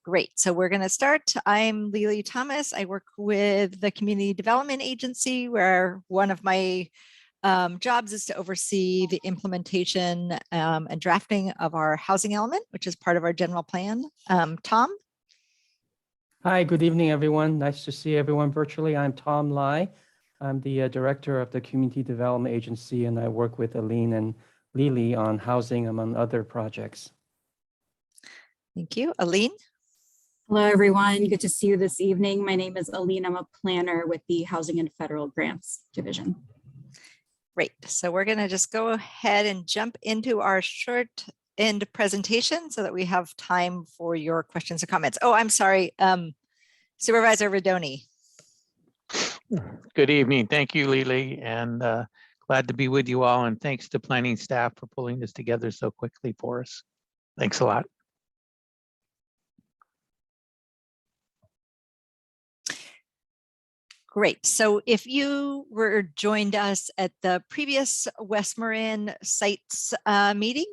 Great, so we're going to start. I'm Lily Thomas. I work with the Community Development Agency, where one of my jobs is to oversee the implementation and drafting of our housing element, which is part of our general plan. Tom? Hi, good evening, everyone. Nice to see everyone virtually. I'm Tom Lai. I'm the director of the Community Development Agency, and I work with Aline and Lily on housing, among other projects. Thank you. Aline? Hello, everyone. Good to see you this evening. My name is Aline. I'm a planner with the Housing and Federal Grants Division. Great. So we're going to just go ahead and jump into our short end presentation so that we have time for your questions and comments. Oh, I'm sorry. Supervisor Rodoni. Good evening. Thank you, Lily, and glad to be with you all. And thanks to planning staff for pulling this together so quickly for us. Thanks a lot. Great. So if you joined us at the previous West Marin sites meeting,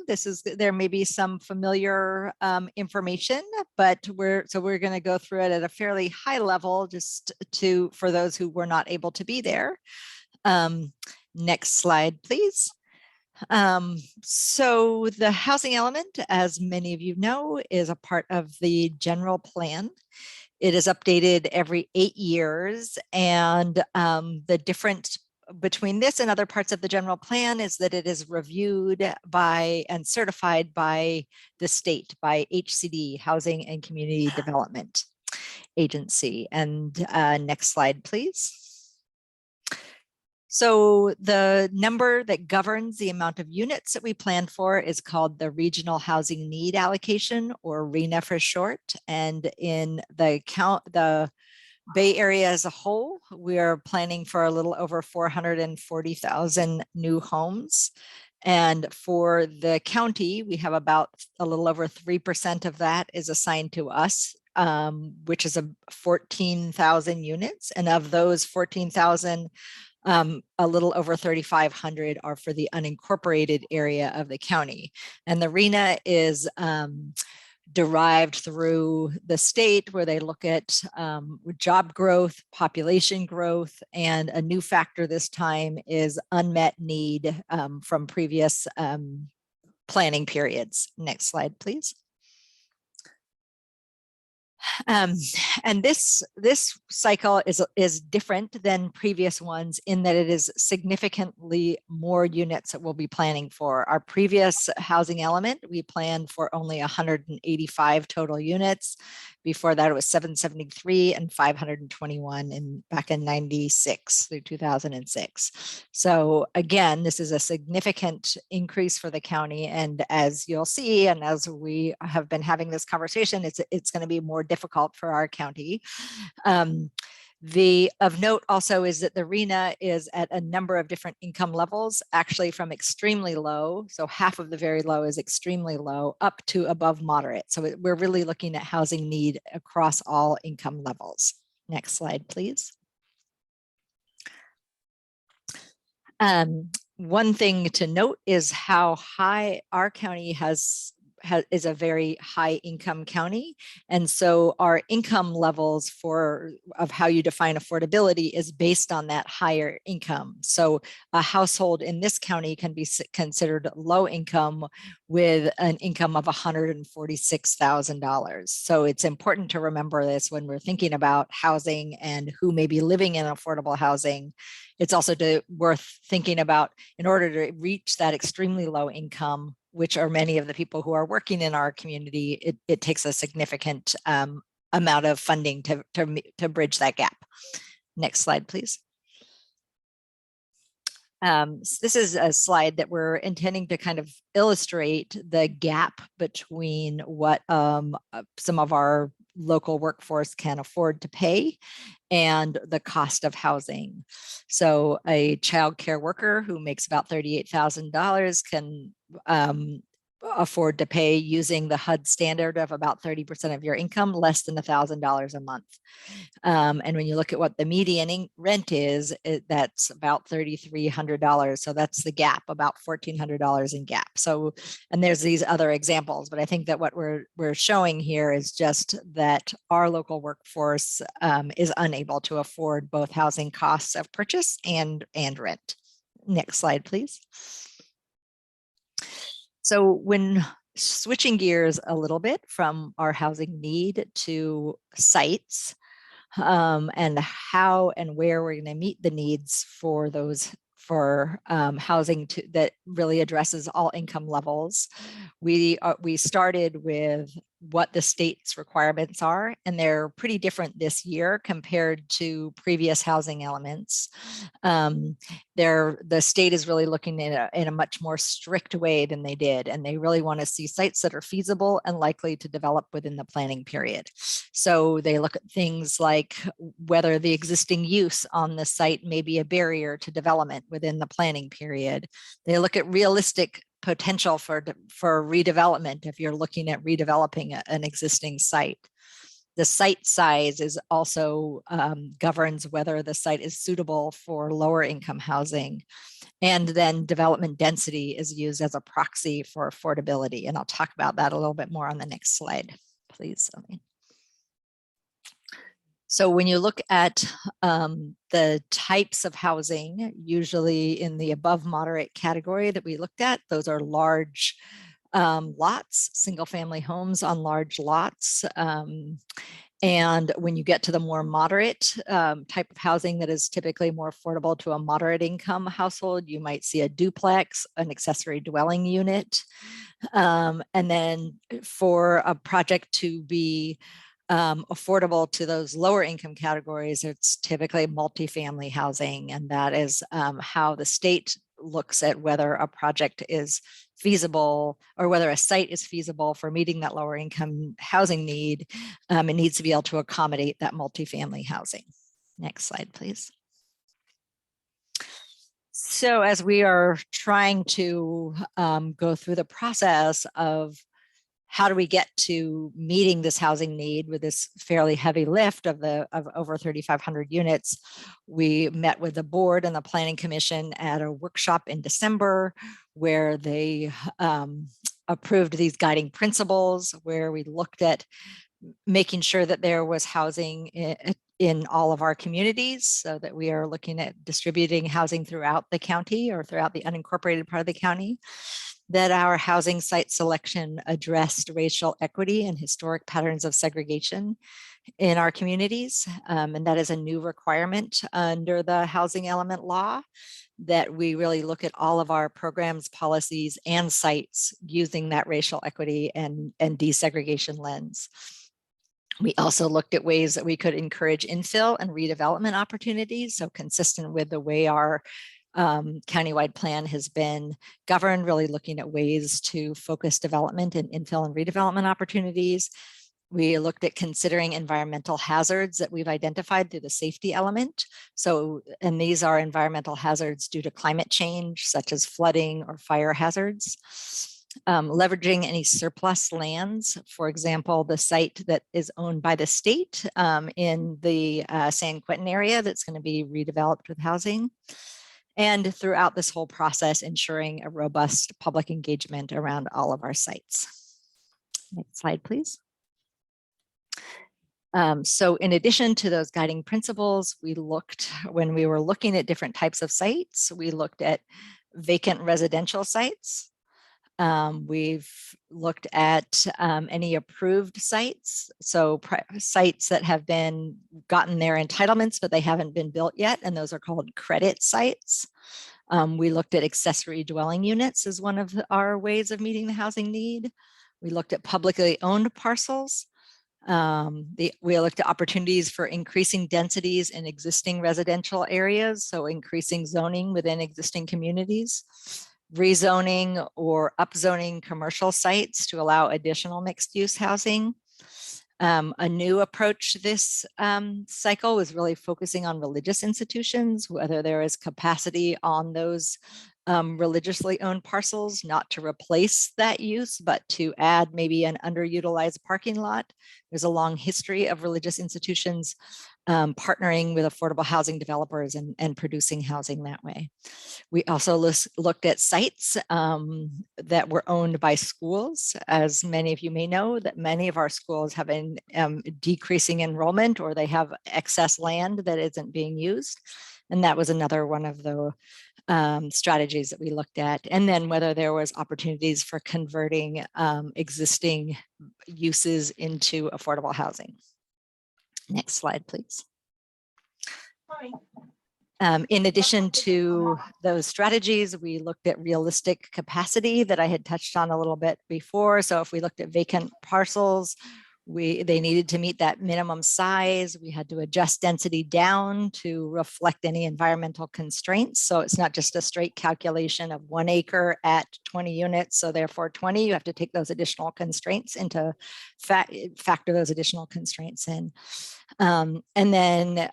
there may be some familiar information, but we're going to go through it at a fairly high level just for those who were not able to be there. Next slide, please. So the housing element, as many of you know, is a part of the general plan. It is updated every 8 years, and the difference between this and other parts of the general plan is that it is reviewed by and certified by the state, by HCD, Housing and Community Development Agency. And next slide, please. So the number that governs the amount of units that we plan for is called the Regional Housing Need Allocation, or RHNA for short. And in the Bay Area as a whole, we are planning for a little over 440,000 new homes. And for the county, we have about a little over 3% of that is assigned to us, which is 14,000 units. And of those 14,000, a little over 3,500 are for the unincorporated area of the county. And the RHNA is derived through the state, where they look at job growth, population growth, and a new factor this time is unmet need from previous planning periods. Next slide, please. And this cycle is different than previous ones in that it is significantly more units that we'll be planning for. Our previous housing element, we planned for only 185 total units. Before that, it was 773 and 521 back in 96 through 2006. So again, this is a significant increase for the county. And as you'll see, and as we have been having this conversation, it's going to be more difficult for our county. Of note also is that the RHNA is at a number of different income levels, actually from extremely low, so half of the very low is extremely low, up to above moderate. So we're really looking at housing need across all income levels. Next slide, please. One thing to note is how high our county is a very high income county. And so our income levels of how you define affordability is based on that higher income. So a household in this county can be considered low income with an income of $146,000. So it's important to remember this when we're thinking about housing and who may be living in affordable housing. It's also worth thinking about, in order to reach that extremely low income, which are many of the people who are working in our community, it takes a significant amount of funding to bridge that gap. Next slide, please. So this is a slide that we're intending to kind of illustrate the gap between what some of our local workforce can afford to pay and the cost of housing. So a child care worker who makes about $38,000 can afford to pay using the HUD standard of about 30% of your income, less than $1,000 a month. And when you look at what the median rent is, that's about $3,300. So that's the gap, about $1,400 in gap. So, and there's these other examples, but I think that what we're showing here is just that our local workforce is unable to afford both housing costs of purchase and rent. Next slide, please. So when switching gears a little bit from our housing need to sites, and how and where we're going to meet the needs for those housing that really addresses all income levels. We started with what the state's requirements are, and they're pretty different this year compared to previous housing elements. The state is really looking at in a much more strict way than they did, and they really want to see sites that are feasible and likely to develop within the planning period. So they look at things like whether the existing use on the site may be a barrier to development within the planning period. They look at realistic potential for redevelopment if you're looking at redeveloping an existing site. The site size is also governs whether the site is suitable for lower income housing. And then development density is used as a proxy for affordability. And I'll talk about that a little bit more on the next slide, please. So when you look at the types of housing, usually in the above moderate category that we looked at, those are large lots, single family homes on large lots. And when you get to the more moderate type of housing that is typically more affordable to a moderate income household, you might see a duplex, an accessory dwelling unit. And then for a project to be affordable to those lower income categories, it's typically multifamily housing. And that is how the state looks at whether a project is feasible or whether a site is feasible for meeting that lower income housing need. It needs to be able to accommodate that multifamily housing. Next slide, please. So as we are trying to go through the process of how do we get to meeting this housing need with this fairly heavy lift of over 3,500 units, we met with the board and the planning commission at a workshop in December where they approved these guiding principles, where we looked at making sure that there was housing in all of our communities, so that we are looking at distributing housing throughout the county or throughout the unincorporated part of the county, that our housing site selection addressed racial equity and historic patterns of segregation in our communities. And that is a new requirement under the housing element law, that we really look at all of our programs, policies, and sites using that racial equity and desegregation lens. We also looked at ways that we could encourage infill and redevelopment opportunities. So consistent with the way our countywide plan has been governed, really looking at ways to focus development in infill and redevelopment opportunities. We looked at considering environmental hazards that we've identified through the safety element. So, and these are environmental hazards due to climate change, such as flooding or fire hazards. Leveraging any surplus lands, for example, the site that is owned by the state in the San Quentin area that's going to be redeveloped with housing. And throughout this whole process, ensuring a robust public engagement around all of our sites. Next slide, please. So in addition to those guiding principles, we looked, when we were looking at different types of sites, we looked at vacant residential sites. We've looked at any approved sites, so sites that have gotten their entitlements, but they haven't been built yet, and those are called credit sites. We looked at accessory dwelling units as one of our ways of meeting the housing need. We looked at publicly owned parcels. We looked at opportunities for increasing densities in existing residential areas, so increasing zoning within existing communities. Rezoning or upzoning commercial sites to allow additional mixed use housing. A new approach to this cycle was really focusing on religious institutions, whether there is capacity on those religiously owned parcels, not to replace that use, but to add maybe an underutilized parking lot. There's a long history of religious institutions partnering with affordable housing developers and producing housing that way. We also looked at sites that were owned by schools. As many of you may know, that many of our schools have been decreasing enrollment, or they have excess land that isn't being used. And that was another one of the strategies that we looked at. And then whether there was opportunities for converting existing uses into affordable housing. Next slide, please. In addition to those strategies, we looked at realistic capacity that I had touched on a little bit before. So if we looked at vacant parcels, they needed to meet that minimum size. We had to adjust density down to reflect any environmental constraints. So it's not just a straight calculation of 1 acre at 20 units. So therefore 20, you have to take those additional constraints into factor those additional constraints in. And then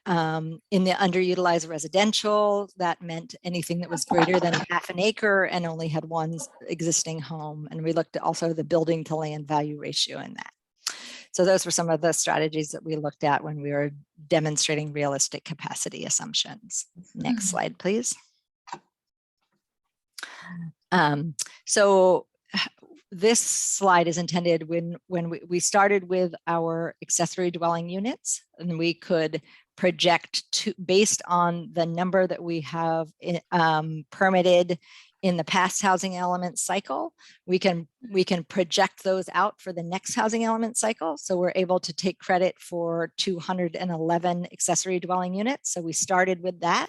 in the underutilized residential, that meant anything that was greater than half an acre and only had one existing home. And we looked at also the building to land value ratio in that. So those were some of the strategies that we looked at when we were demonstrating realistic capacity assumptions. Next slide, please. So this slide is intended when we started with our accessory dwelling units, and we could project based on the number that we have permitted in the past housing element cycle, we can project those out for the next housing element cycle. So we're able to take credit for 211 accessory dwelling units. So we started with that.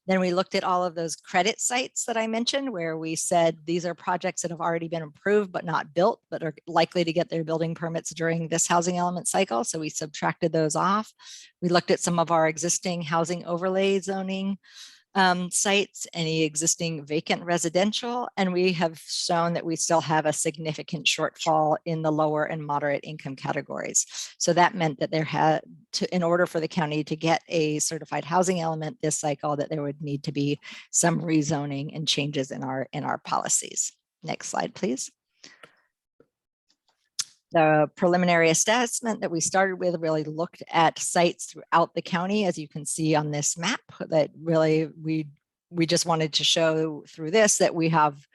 Then we looked at all of those credit sites that I mentioned, where we said these are projects that have already been approved but not built, but are likely to get their building permits during this housing element cycle. So we subtracted those off. We looked at some of our existing housing overlay zoning sites, any existing vacant residential, and we have shown that we still have a significant shortfall in the lower and moderate income categories. So that meant that there had to, in order for the county to get a certified housing element this cycle, that there would need to be some rezoning and changes in our policies. Next slide, please. The preliminary assessment that we started with really looked at sites throughout the county, as you can see on this map, that really we just wanted to show through this that we have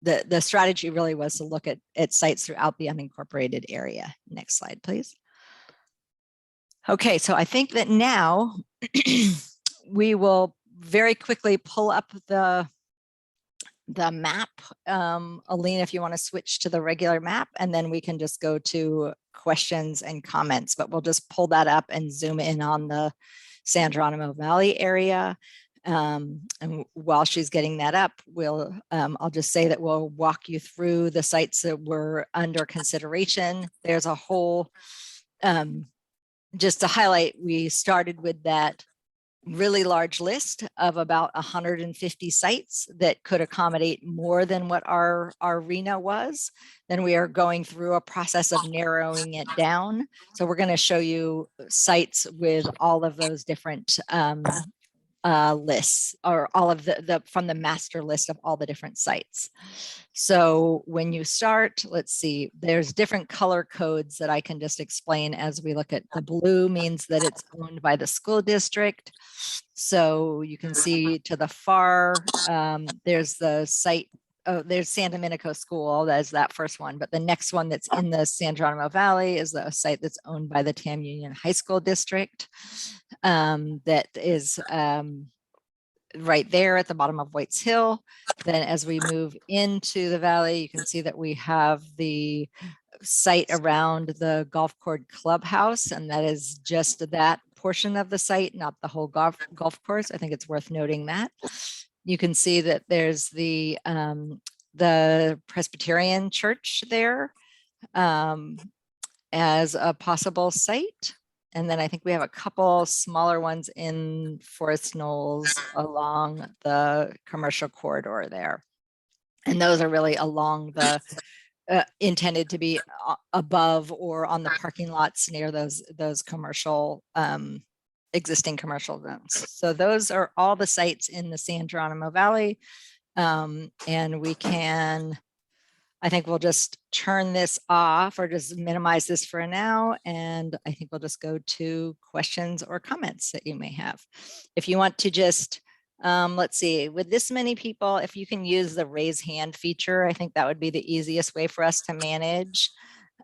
the strategy really was to look at sites throughout the unincorporated area. Next slide, please. Okay, so I think that now we will very quickly pull up the map. Aline, if you want to switch to the regular map, and then we can just go to questions and comments, but we'll just pull that up and zoom in on the San Geronimo Valley area. And while she's getting that up, I'll just say that we'll walk you through the sites that were under consideration. There's a whole, just to highlight, we started with that really large list of about 150 sites that could accommodate more than what our RENA was. Then we are going through a process of narrowing it down. So we're going to show you sites with all of those different lists, or all of the from the master list of all the different sites. So when you start, let's see, there's different color codes that I can just explain as we look at. The blue means that it's owned by the school district. So you can see to the far, there's the site. Oh, there's San Domenico School, that's that first one. But the next one that's in the San Geronimo Valley is a site that's owned by the Tam Union High School District. That is right there at the bottom of White's Hill. Then as we move into the valley, you can see that we have the site around the golf course clubhouse, and that is just that portion of the site, not the whole golf course. I think it's worth noting that. You can see that there's the Presbyterian Church there as a possible site. And then I think we have a couple smaller ones in Forest Knolls along the commercial corridor there. And those are really along the intended to be above or on the parking lots near those commercial existing commercial zones. So those are all the sites in the San Geronimo Valley And we can, I think we'll just turn this off or just minimize this for now. And I think we'll just go to questions or comments that you may have. If you want to just, let's see, with this many people, if you can use the raise hand feature, I think that would be the easiest way for us to manage.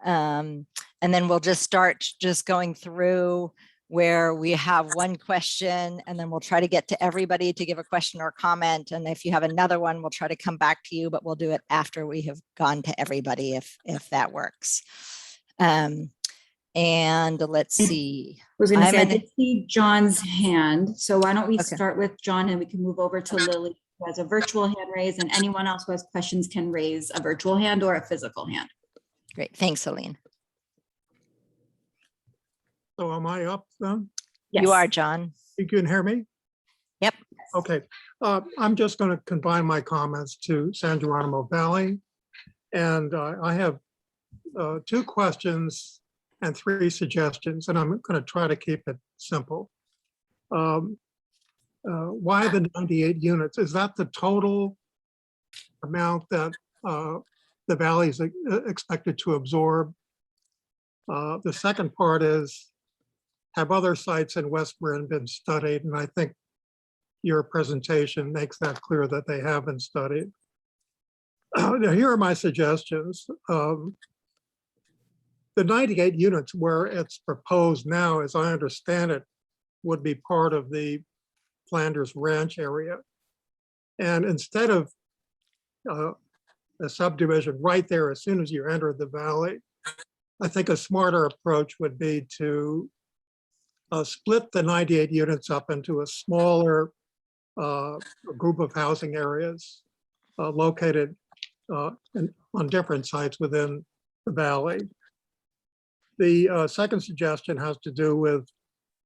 And then we'll just start just going through where we have one question, and then we'll try to get to everybody to give a question or comment. And if you have another one, we'll try to come back to you, but we'll do it after we have gone to everybody if that works. And let's see. I was going to say, I gonna- did see John's hand. So why don't we Okay. start with John and we can move over to Lily, who has a virtual hand raised, and anyone else who has questions can raise a virtual hand or a physical hand. Great, thanks, Aline. So am I up then? Yes. You are, John. You can hear me? Yep. Okay. I'm just going to confine my comments to San Geronimo Valley. And I have 2 questions and 3 suggestions, and I'm going to try to keep it simple. Why the 98 units? Is that the total amount that the valley is expected to absorb? The second part is, have other sites in West Marin been studied? And I think your presentation makes that clear that they have been studied. Now, here are my suggestions. The 98 units where it's proposed now, as I understand it, would be part of the Flanders Ranch area. And instead of a subdivision right there as soon as you enter the valley, I think a smarter approach would be to split the 98 units up into a smaller group of housing areas located on different sites within the valley. The second suggestion has to do with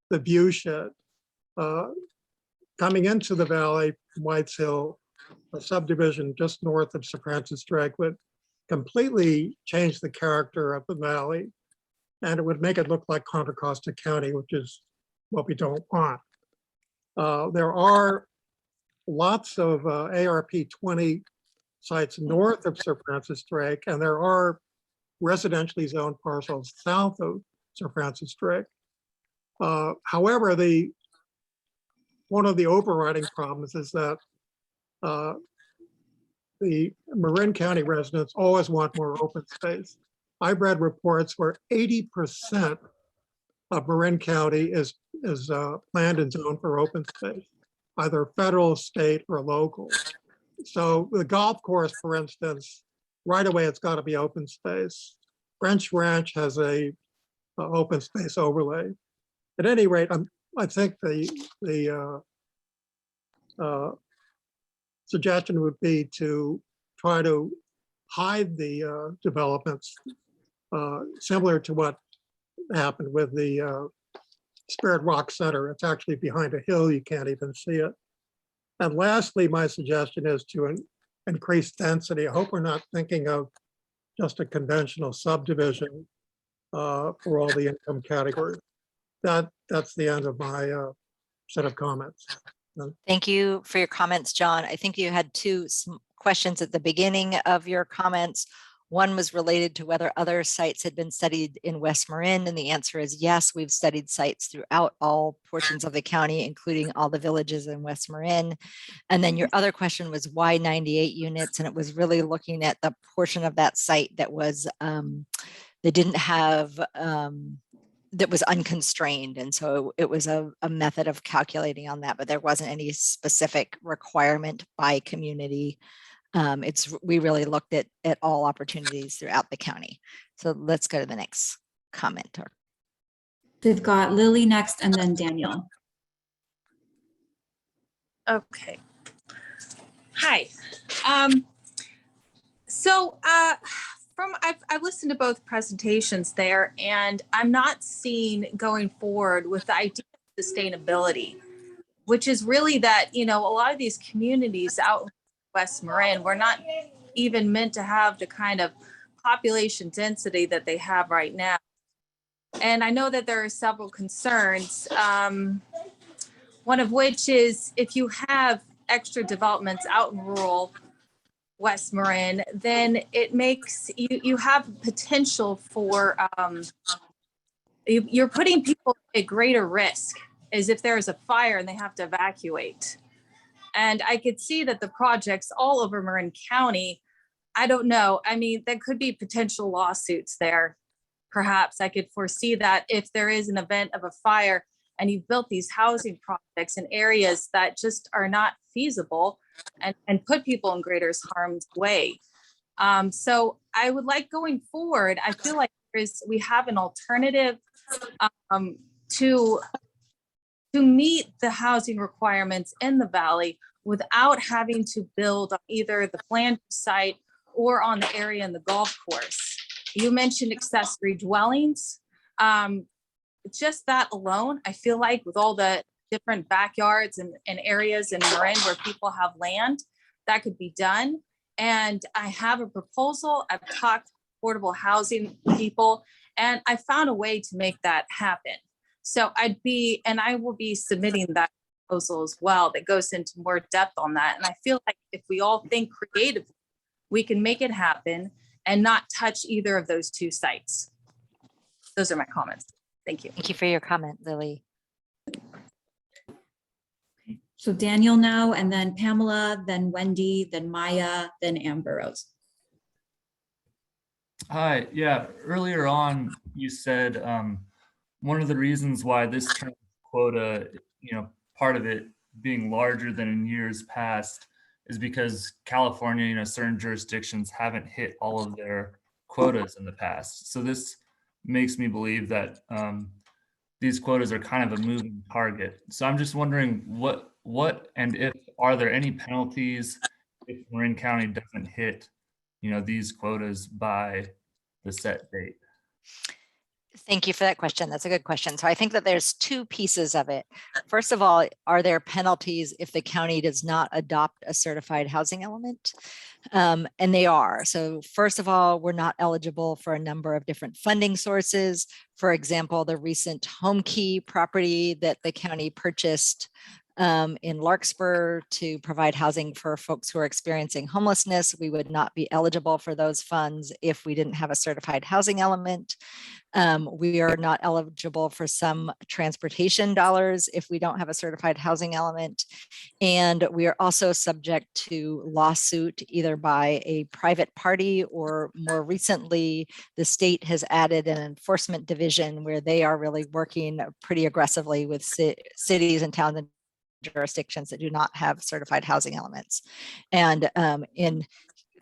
the view shed. Coming into the valley from Whites Hill, a subdivision just north of Sir Francis Drake would completely change the character of the valley, and it would make it look like Contra Costa County, which is what we don't want. There are lots of ARP 20 sites north of Sir Francis Drake, and there are residentially zoned parcels south of Sir Francis Drake. However, one of the overriding problems is that the Marin County residents always want more open space. I've read reports where 80% of Marin County is planned and zoned for open space, either federal, state, or local. So the golf course, for instance, right away it's got to be open space. French Ranch has a open space overlay. At any rate, I think the suggestion would be to try to hide the developments, similar to what happened with the Spirit Rock Center. It's actually behind a hill, you can't even see it. And lastly, my suggestion is to increase density. I hope we're not thinking of just a conventional subdivision for all the income categories. That's the end of my set of comments. Thank you for your comments, John. I think you had 2 questions at the beginning of your comments. One was related to whether other sites had been studied in West Marin, and the answer is yes, we've studied sites throughout all portions of the county, including all the villages in West Marin. And then your other question was why 98 units, and it was really looking at the portion of that site that was they didn't have that was unconstrained, and so it was a method of calculating on that, but there wasn't any specific requirement by community. We really looked at all opportunities throughout the county. So let's go to the next commenter. We've got Lily next and then Daniel. Okay. Hi. I've listened to both presentations there, and I'm not seeing going forward with the idea of sustainability, which is really that, a lot of these communities out in West Marin were not even meant to have the kind of population density that they have right now. And I know that there are several concerns, one of which is if you have extra developments out in rural West Marin, then it makes you have potential for you're putting people at greater risk as if there's a fire and they have to evacuate. And I could see that the projects all over Marin County, I don't know. I mean, there could be potential lawsuits there. Perhaps I could foresee that if there is an event of a fire and you've built these housing projects in areas that just are not feasible and put people in greater harm's way. So I would like going forward, I feel like we have an alternative to meet the housing requirements in the valley without having to build on either the planned site or on the area in the golf course. You mentioned accessory dwellings. Just that alone, I feel like with all the different backyards and areas in Marin where people have land, that could be done. And I have a proposal. I've talked to affordable housing people, and I found a way to make that happen. So I will be submitting that proposal as well that goes into more depth on that. And I feel like if we all think creatively, we can make it happen and not touch either of those two sites. Those are my comments. Thank you. Thank you for your comment, Lily. So Daniel now, and then Pamela, then Wendy, then Maya, then Amber Rose. Hi, yeah, earlier on you said one of the reasons why this term quota, part of it being larger than in years past is because California, certain jurisdictions haven't hit all of their quotas in the past. So this makes me believe that these quotas are kind of a moving target. So I'm just wondering what and if are there any penalties if Marin County doesn't hit, these quotas by the set date? Thank you for that question. That's a good question. So I think that there's two pieces of it. First of all, are there penalties if the county does not adopt a certified housing element? And they are. So first of all, we're not eligible for a number of different funding sources. For example, the recent Home Key property that the county purchased in Larkspur to provide housing for folks who are experiencing homelessness. We would not be eligible for those funds if we didn't have a certified housing element. We are not eligible for some transportation dollars if we don't have a certified housing element. And we are also subject to lawsuit either by a private party or more recently, the state has added an enforcement division where they are really working pretty aggressively with cities and towns and jurisdictions that do not have certified housing elements. And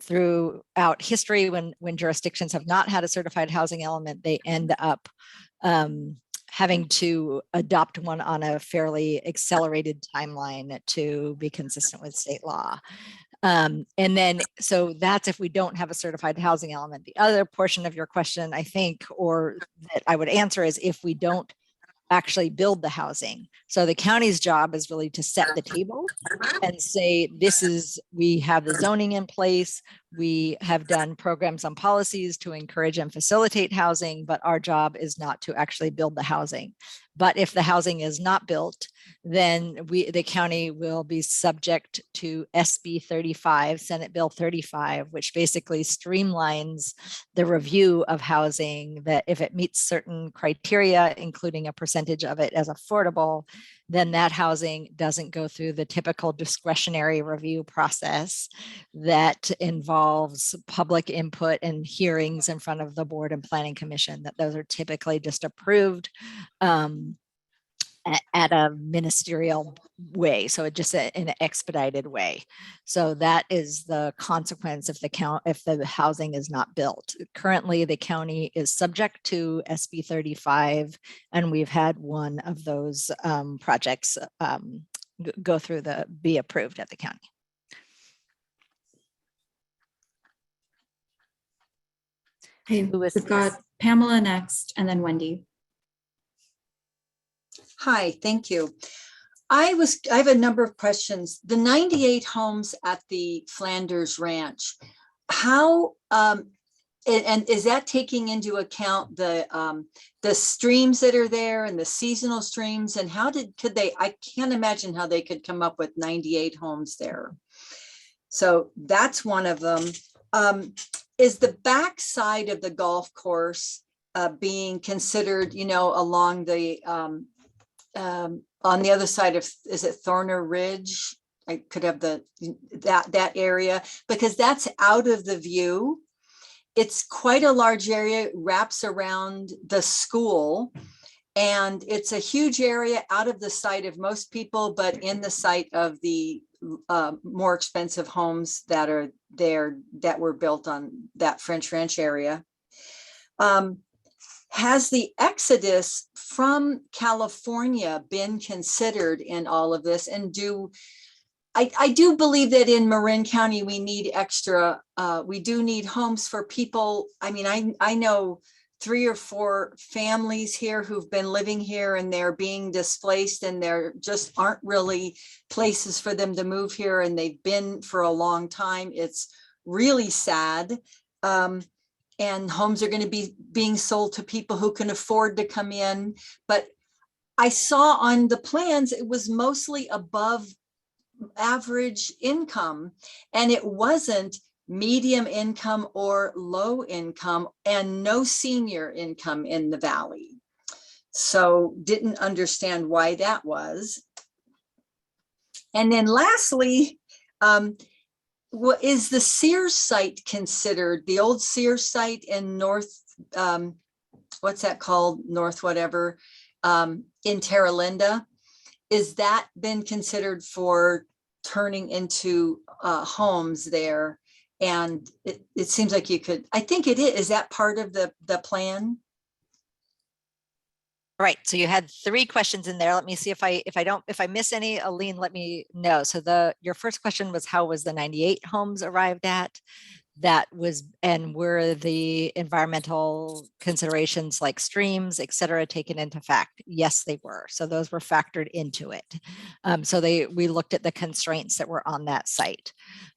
throughout history, when jurisdictions have not had a certified housing element, they end up having to adopt one on a fairly accelerated timeline to be consistent with state law. And then, so that's if we don't have a certified housing element. The other portion of your question, I think, or that I would answer is if we don't actually build the housing. So the county's job is really to set the table and say, we have the zoning in place. We have done programs on policies to encourage and facilitate housing, but our job is not to actually build the housing. But if the housing is not built, then the county will be subject to SB 35, Senate Bill 35, which basically streamlines the review of housing, that if it meets certain criteria, including a percentage of it as affordable, then that housing doesn't go through the typical discretionary review process that involves public input and hearings in front of the board and planning commission, that those are typically just approved at a ministerial way. So it just in an expedited way. So that is the consequence if the housing is not built. Currently, the county is subject to SB 35, and we've had one of those projects be approved at the county. Okay, we've got Pamela next, and then Wendy. Hi, thank you. I have a number of questions. The 98 homes at the Flanders Ranch, how and is that taking into account the streams that are there and the seasonal streams? And I can't imagine how they could come up with 98 homes there. So that's one of them. Is the back side of the golf course being considered, along the, on the other side of, is it Thorner Ridge? I could have that area, because that's out of the view. It's quite a large area, it wraps around the school, and it's a huge area out of the sight of most people, but in the sight of the more expensive homes that are there that were built on that French Ranch area. Has the exodus from California been considered in all of this? And I do believe that in Marin County, we need we do need homes for people. I mean, I know 3 or 4 families here who've been living here, and they're being displaced, and there just aren't really places for them to move here. And they've been for a long time. It's really sad. And homes are going to be being sold to people who can afford to come in. But I saw on the plans, it was mostly above average income, and it wasn't medium income or low income, and no senior income in the valley. So didn't understand why that was. And then lastly, what is the Sears site considered? The old Sears site in North, what's that called? North whatever, in Terra Linda. Is that been considered for turning into homes there? And it seems like you could, I think it is that part of the plan? All right, so you had 3 questions in there. Let me see if I miss any, Aline, let me know. So your first question was, how was the 98 homes arrived at? That was, and were the environmental considerations like streams, et cetera, taken into fact? Yes, they were. So those were factored into it. So we looked at the constraints that were on that site.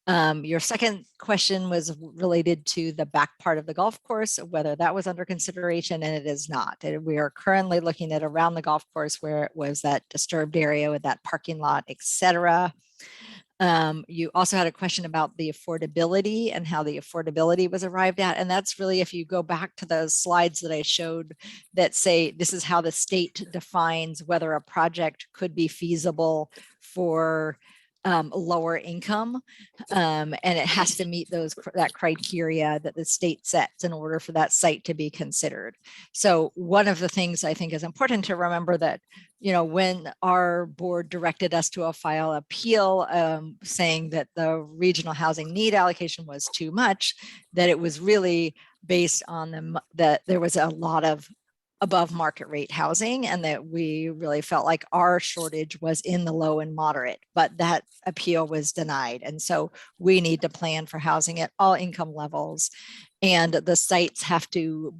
Your second question was related to the back part of the golf course, whether that was under consideration, and it is not. We are currently looking at around the golf course where it was that disturbed area with that parking lot, et cetera. You also had a question about the affordability and how the affordability was arrived at. And that's really, if you go back to those slides that I showed that say, this is how the state defines whether a project could be feasible for lower income, and it has to meet that criteria that the state sets in order for that site to be considered. So one of the things I think is important to remember that, when our board directed us to file appeal saying that the regional housing need allocation was too much, that it was really based on that there was a lot of above market rate housing, and that we really felt like our shortage was in the low and moderate, but that appeal was denied. And so we need to plan for housing at all income levels, and the sites have to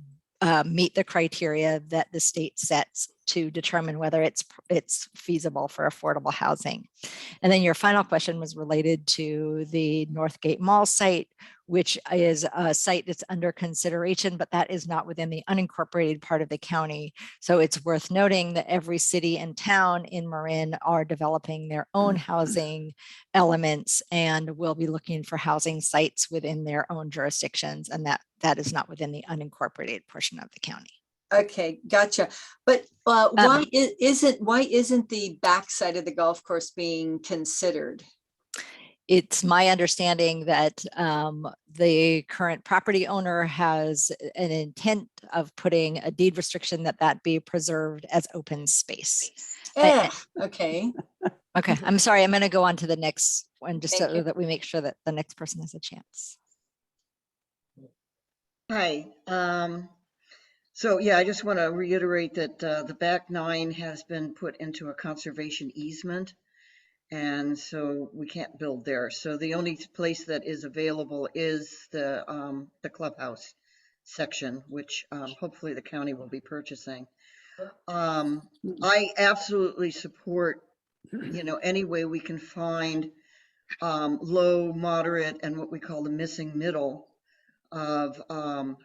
meet the criteria that the state sets to determine whether it's feasible for affordable housing. And then your final question was related to the Northgate Mall site, which is a site that's under consideration, but that is not within the unincorporated part of the county. So it's worth noting that every city and town in Marin are developing their own housing elements and will be looking for housing sites within their own jurisdictions. And that is not within the unincorporated portion of the county. Okay, gotcha. But why isn't the backside of the golf course being considered? It's my understanding that the current property owner has an intent of putting a deed restriction that be preserved as open space. Okay. Okay, I'm sorry. I'm going to go on to the next one just Thank so you. that we make sure that the next person has a chance. Hi. So yeah, I just want to reiterate that the back 9 has been put into a conservation easement, and so we can't build there. So the only place that is available is the clubhouse section, which hopefully the county will be purchasing. I absolutely support, any way we can find low, moderate, and what we call the missing middle of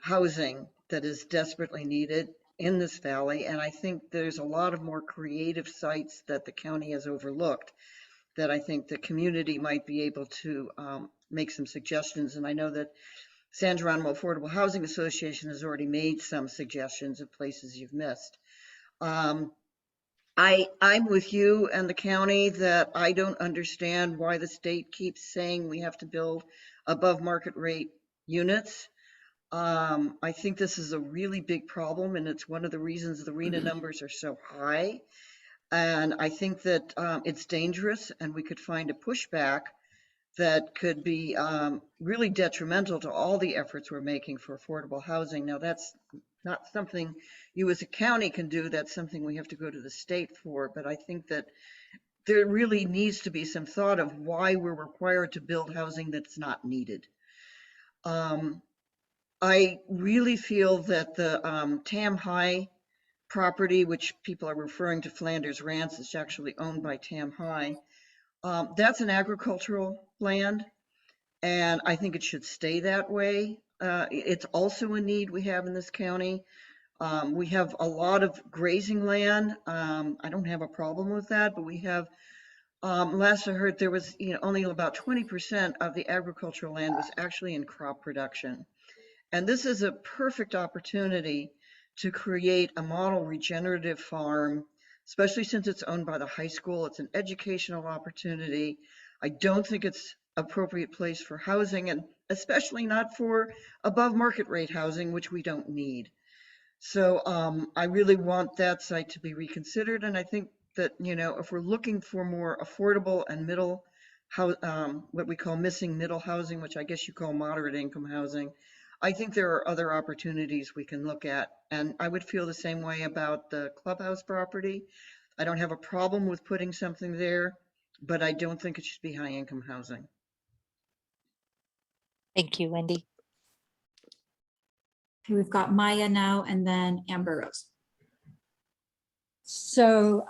housing that is desperately needed in this valley. And I think there's a lot of more creative sites that the county has overlooked that I think the community might be able to make some suggestions. And I know that San Geronimo Affordable Housing Association has already made some suggestions of places you've missed. I'm with you and the county that I don't understand why the state keeps saying we have to build above market rate units. I think this is a really big problem, and it's one of the reasons the RENA numbers are so high. And I think that it's dangerous, and we could find a pushback that could be really detrimental to all the efforts we're making for affordable housing. Now, that's not something you as a county can do. That's something we have to go to the state for. But I think that there really needs to be some thought of why we're required to build housing that's not needed. I really feel that the Tam High property, which people are referring to Flanders Ranch, is actually owned by Tam High. That's an agricultural land, and I think it should stay that way. It's also a need we have in this county. We have a lot of grazing land. I don't have a problem with that, but we have, last I heard, there was only about 20% of the agricultural land was actually in crop production. And this is a perfect opportunity to create a model regenerative farm, especially since it's owned by the high school. It's an educational opportunity. I don't think it's appropriate place for housing, and especially not for above market rate housing, which we don't need. So I really want that site to be reconsidered. And I think that, if we're looking for more affordable and middle, what we call missing middle housing, which I guess you call moderate income housing, I think there are other opportunities we can look at. And I would feel the same way about the clubhouse property. I don't have a problem with putting something there, but I don't think it should be high income housing. Thank you, Wendy. Okay, we've got Maya now and then Amber Rose. So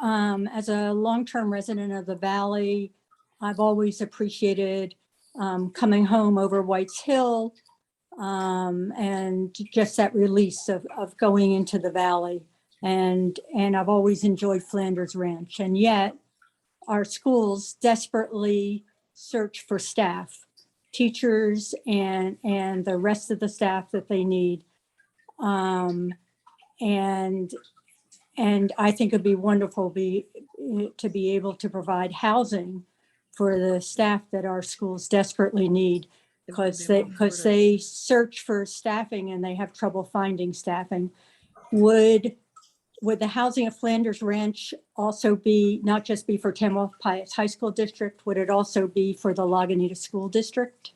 as a long-term resident of the Valley, I've always appreciated coming home over White's Hill and just that release of going into the Valley. And I've always enjoyed Flanders Ranch. And yet our schools desperately search for staff, teachers and the rest of the staff that they need. And I think it'd be wonderful to be able to provide housing for the staff that our schools desperately need, because they search for staffing and they have trouble finding staffing. Would the housing of Flanders Ranch also be, not just be for Tamalpais High School District, would it also be for the Lagunitas School District?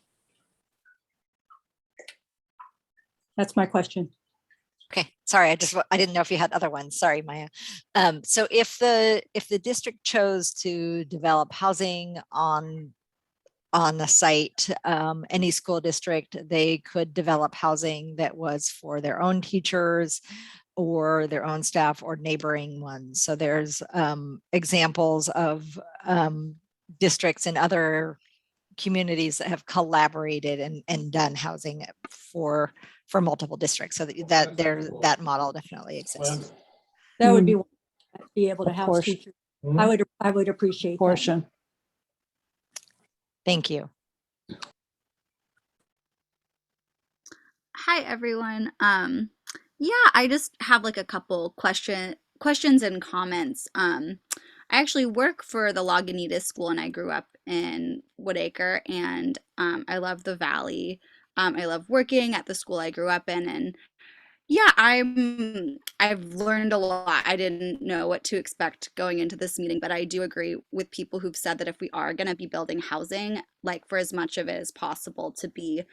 That's my question. Okay, sorry, I didn't know if you had other ones. Sorry, Maya. So if the district chose to develop housing on the site, any school district, they could develop housing that was for their own teachers or their own staff or neighboring ones. So there's examples of districts in other communities that have collaborated and done housing for multiple districts, so that model definitely exists. That would be able to A house portion. teachers. I would appreciate that. Portion. Thank you. Hi, everyone. Yeah, I just have like a couple questions and comments. I actually work for the Lagunitas School, and I grew up in Woodacre, and I love the Valley. I love working at the school I grew up in, and yeah, I've learned a lot. I didn't know what to expect going into this meeting, but I do agree with people who've said that if we are going to be building housing, like for as much of it as possible, to be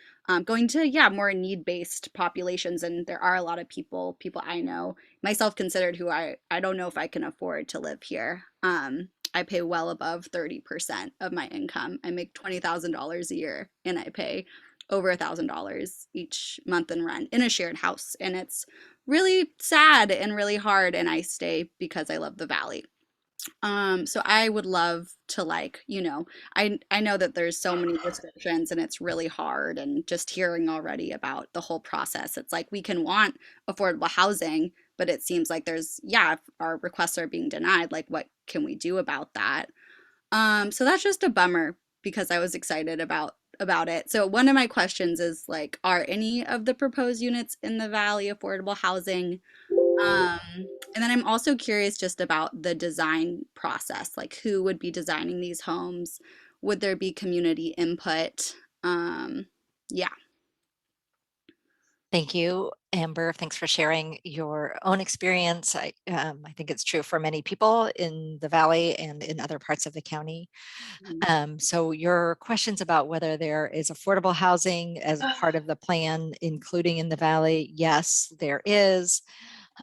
going to more need-based populations. And there are a lot of people I know, myself considered, who I don't know if I can afford to live here. I pay well above 30% of my income. I make $20,000 a year, and I pay over $1,000 each month in rent in a shared house. And it's really sad and really hard. And I stay because I love the Valley. So I would love to like, you know, I know that there's so many restrictions and it's really hard, and just hearing already about the whole process, it's like we can want affordable housing, but it seems like there's, yeah, if our requests are being denied, like what can we do about that? So that's just a bummer because I was excited about it. So one of my questions is like, are any of the proposed units in the valley affordable housing? Um, and then I'm also curious just about the design process, like who would be designing these homes? Would there be community input? Yeah. Thank you, Amber. Thanks for sharing your own experience. I think it's true for many people in the Valley and in other parts of the county. So your questions about whether there is affordable housing as part of the plan, including in the Valley, yes, there is.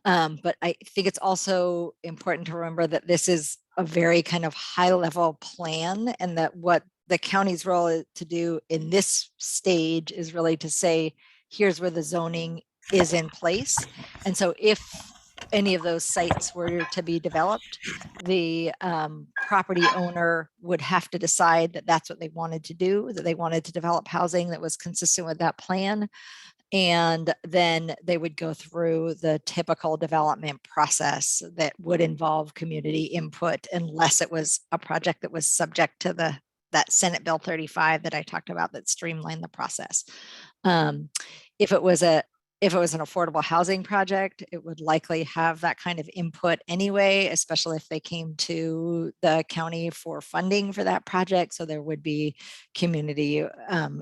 But I think it's also important to remember that this is a very kind of high level plan, and that what the county's role to do in this stage is really to say, here's where the zoning is in place. And so if any of those sites were to be developed, the property owner would have to decide that that's what they wanted to do, that they wanted to develop housing that was consistent with that plan. And then they would go through the typical development process that would involve community input, unless it was a project that was subject to that Senate Bill 35 that I talked about that streamlined the process. If it was an affordable housing project, it would likely have that kind of input anyway, especially if they came to the county for funding for that project. So there would be community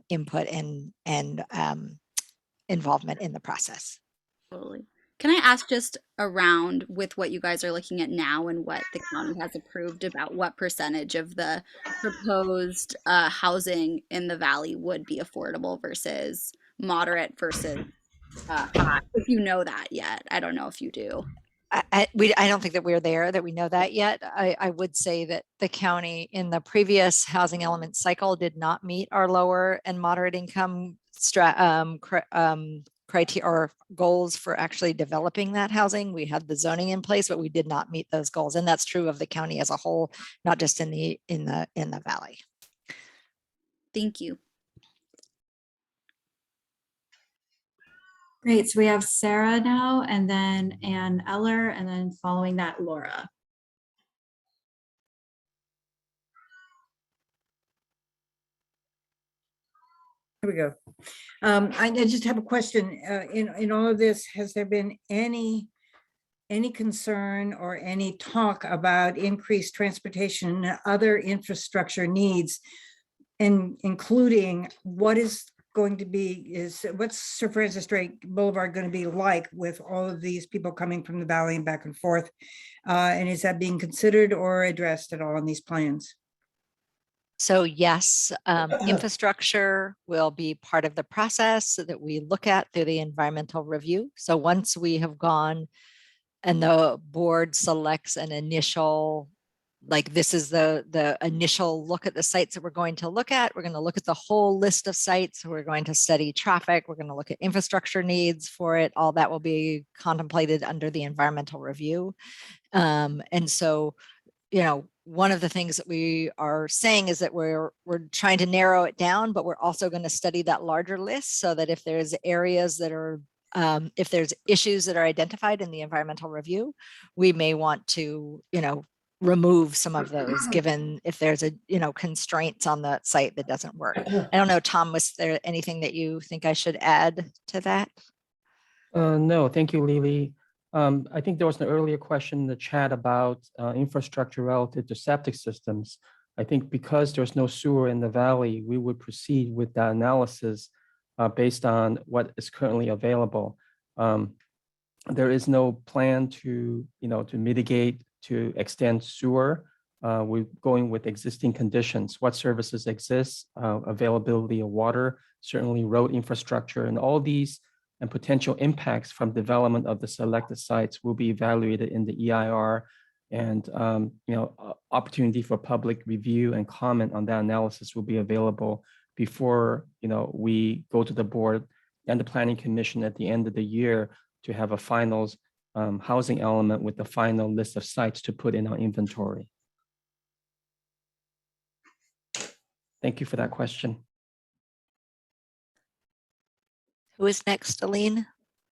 input and involvement in the process. Totally. Can I ask just around with what you guys are looking at now and what the county has approved about what percentage of the proposed housing in the valley would be affordable versus moderate versus high? If you know that yet, I don't know if you do. I don't think that we're there, that we know that yet. I would say that the county in the previous housing element cycle did not meet our lower and moderate income criteria or goals for actually developing that housing. We had the zoning in place, but we did not meet those goals. And that's true of the county as a whole, not just in the valley. Thank you. Great. So we have Sarah now, and then Ann Eller, and then following that, Laura. Here we go. I just have a question. In all of this, has there been any concern or any talk about increased transportation and other infrastructure needs, and including what is going to be, what's Sir Francis Drake Boulevard going to be like with all of these people coming from the valley and back and forth? And is that being considered or addressed at all in these plans? So yes, infrastructure will be part of the process that we look at through the environmental review. So once we have gone and the board selects an initial, like this is the initial look at the sites that we're going to look at. We're going to look at the whole list of sites. We're going to study traffic. We're going to look at infrastructure needs for it. All that will be contemplated under the environmental review. And so, you know, one of the things that we are saying is that we're trying to narrow it down, but we're also going to study that larger list so that if there's areas that are if there's issues that are identified in the environmental review, we may want to, you know, remove some of those, given if there's a, you know, constraints on the site that doesn't work. I don't know, Tom, was there anything that you think I should add to that? No, thank you, Lily. I think there was an earlier question in the chat about infrastructure relative to septic systems. I think because there's no sewer in the valley, we would proceed with that analysis based on what is currently available. There is no plan to, you know, to mitigate, to extend sewer. We're going with existing conditions. What services exist, availability of water, certainly road infrastructure, and all these and potential impacts from development of the selected sites will be evaluated in the EIR, and you know, opportunity for public review and comment on that analysis will be available before, you know, we go to the board and the planning commission at the end of the year to have a finals housing element with the final list of sites to put in our inventory. Thank you for that question. Who is next, Aline?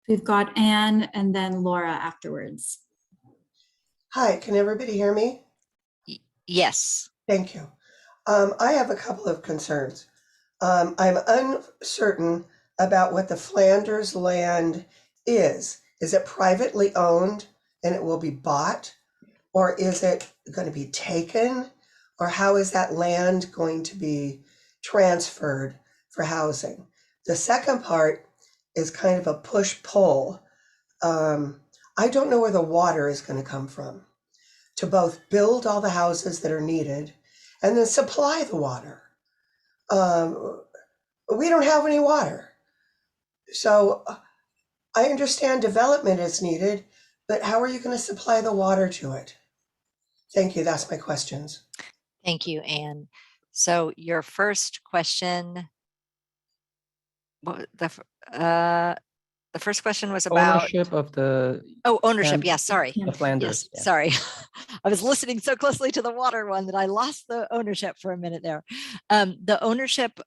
We've got Anne and then Laura afterwards. Hi, can everybody hear me? Yes. Thank you. I have a couple of concerns. I'm uncertain about what the Flanders land is. Is it privately owned and it will be bought? Or is it going to be taken? Or how is that land going to be transferred for housing? The second part is kind of a push-pull. I don't know where the water is going to come from to both build all the houses that are needed and then supply the water. We don't have any water. So I understand development is needed, but how are you going to supply the water to it? Thank you. That's my questions. Thank you, Anne. So your first question, the first question was about Ownership of the ownership. and Yes, sorry. the Flanders. Yes, sorry. I was listening so closely to the water one that I lost the ownership for a minute there. The ownership,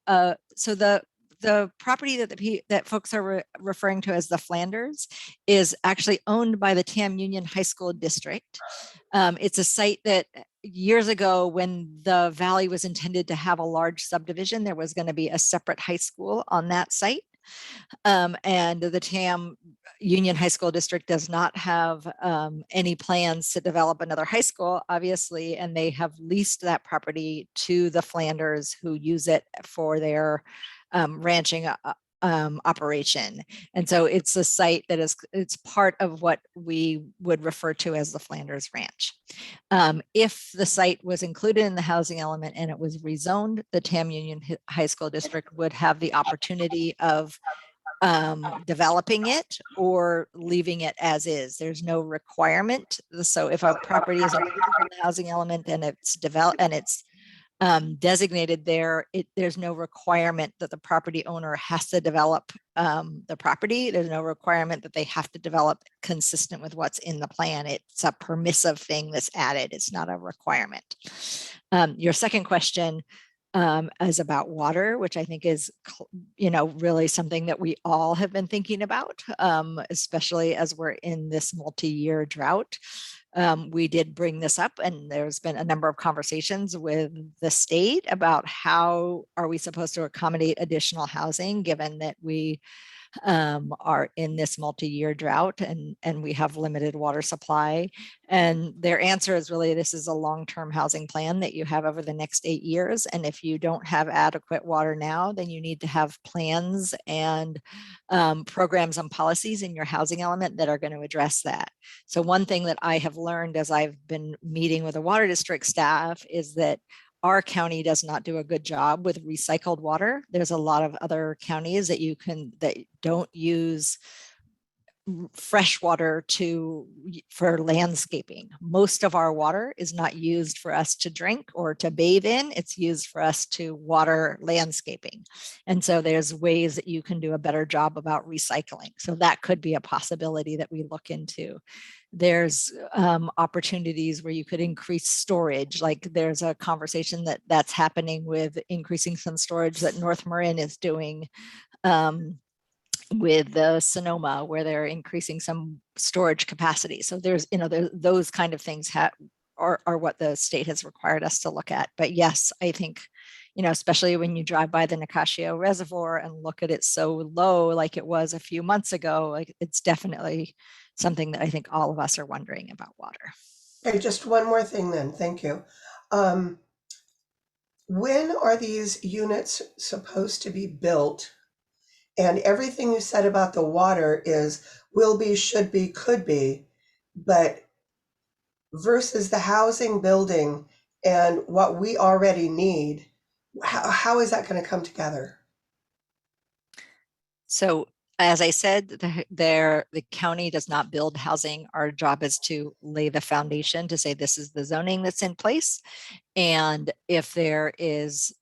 so the property that folks are referring to as the Flanders is actually owned by the Tam Union High School District. It's a site that years ago, when the valley was intended to have a large subdivision, there was going to be a separate high school on that site. And the Tam Union High School District does not have any plans to develop another high school, obviously, and they have leased that property to the Flanders, who use it for their ranching operation. And so it's a site that it's part of what we would refer to as the Flanders Ranch. If the site was included in the housing element and it was rezoned, the Tam Union High School District would have the opportunity of developing it or leaving it as is. There's no requirement. So if a property is included in the housing element and it's developed and it's designated there, there's no requirement that the property owner has to develop the property. There's no requirement that they have to develop consistent with what's in the plan. It's a permissive thing that's added. It's not a requirement. Your second question is about water, which I think is, really something that we all have been thinking about, especially as we're in this multi-year drought. We did bring this up, and there's been a number of conversations with the state about how are we supposed to accommodate additional housing, given that we are in this multi-year drought and we have limited water supply. And their answer is really, this is a long-term housing plan that you have over the next 8 years. And if you don't have adequate water now, then you need to have plans and programs and policies in your housing element that are going to address that. So one thing that I have learned as I've been meeting with the water district staff is that our county does not do a good job with recycled water. There's a lot of other counties that that don't use fresh water for landscaping. Most of our water is not used for us to drink or to bathe in. It's used for us to water landscaping. And so there's ways that you can do a better job about recycling. So that could be a possibility that we look into. There's opportunities where you could increase storage. Like there's a conversation that's happening with increasing some storage that North Marin is doing with the Sonoma, where they're increasing some storage capacity. So there's, those kind of things are what the state has required us to look at. But yes, I think, especially when you drive by the Nicasio Reservoir and look at it so low, like it was a few months ago, like it's definitely something that I think all of us are wondering about water. Okay, just one more thing then. Thank you. When are these units supposed to be built? And everything you said about the water is will be, should be, could be, but versus the housing building and what we already need, how is that going to come together? So as I said, the county does not build housing. Our job is to lay the foundation to say this is the zoning that's in place. And if there is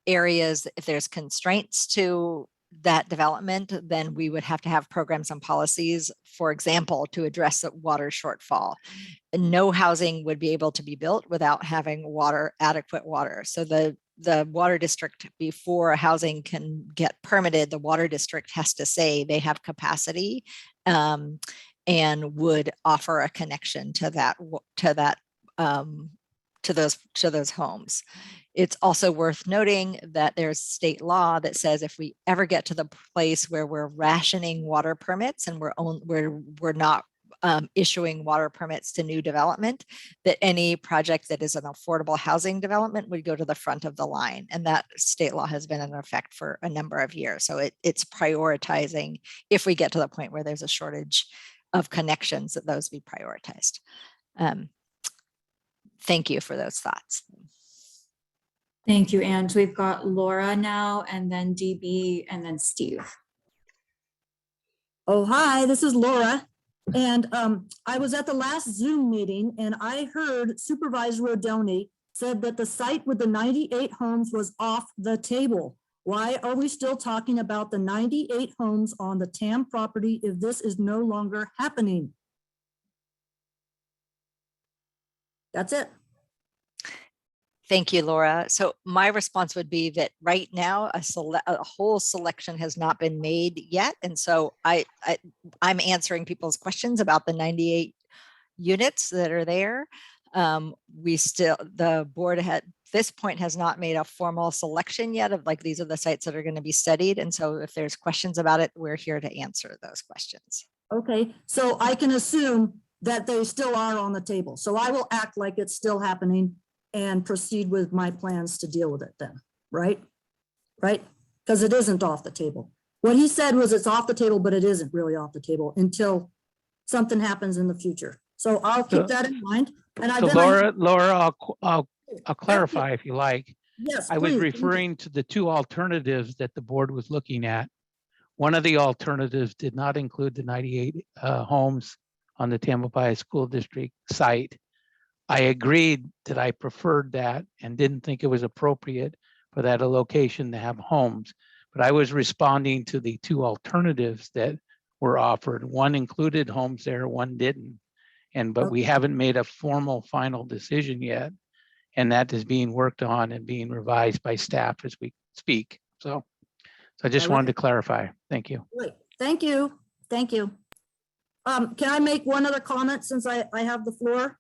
areas, if there's constraints to that development, then we would have to have programs and policies, for example, to address the water shortfall. No housing would be able to be built without having adequate water. So the water district, before housing can get permitted, the water district has to say they have capacity and would offer a connection to those homes. It's also worth noting that there's state law that says if we ever get to the place where we're rationing water permits and we're not issuing water permits to new development, that any project that is an affordable housing development would go to the front of the line. And that state law has been in effect for a number of years. So it's prioritizing, if we get to the point where there's a shortage of connections, that those be prioritized. Thank you for those thoughts. Thank you, Anne. We've got Laura now, and then DB, and then Steve. Oh, hi, this is Laura. And I was at the last Zoom meeting and I heard Supervisor Rodoni said that the site with the 98 homes was off the table. Why are we still talking about the 98 homes on the TAM property if this is no longer happening? That's it. Thank you, Laura. So my response would be that right now a whole selection has not been made yet. And so I'm answering people's questions about the 98 units that are there. The board at this point has not made a formal selection yet of like, these are the sites that are going to be studied. And so if there's questions about it, we're here to answer those questions. Okay, so I can assume that they still are on the table. So I will act like it's still happening and proceed with my plans to deal with it then, right? Right? Because it isn't off the table. What he said was it's off the table, but it isn't really off the table until something happens in the future. So I'll keep that in mind. And Laura, I'll clarify if you like. Yes, I was please. referring to the two alternatives that the board was looking at. One of the alternatives did not include the 98 homes on the Tamalpais School District site. I agreed that I preferred that and didn't think it was appropriate for that location to have homes. But I was responding to the two alternatives that were offered. One included homes there, one didn't. But we haven't made a formal final decision yet. And that is being worked on and being revised by staff as we speak. So I just wanted to clarify. Thank you. Great. Thank you. Thank you. Can I make one other comment since I have the floor?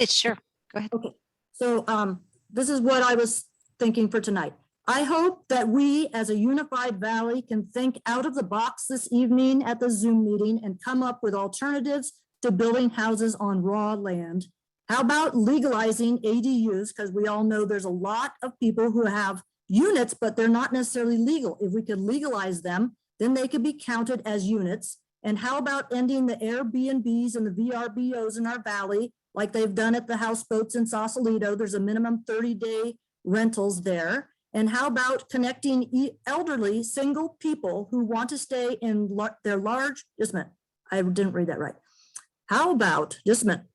Sure. Go ahead. Okay. So this is what I was thinking for tonight. I hope that we as a unified valley can think out of the box this evening at the Zoom meeting and come up with alternatives to building houses on raw land. How about legalizing ADUs? Because we all know there's a lot of people who have units, but they're not necessarily legal. If we could legalize them, then they could be counted as units. And how about ending the Airbnbs and the VRBOs in our valley, like they've done at the houseboats in Sausalito? There's a minimum 30-day rentals there. And how about connecting elderly single people who want to stay in their large, just a minute, I didn't read that right. How about, just a minute,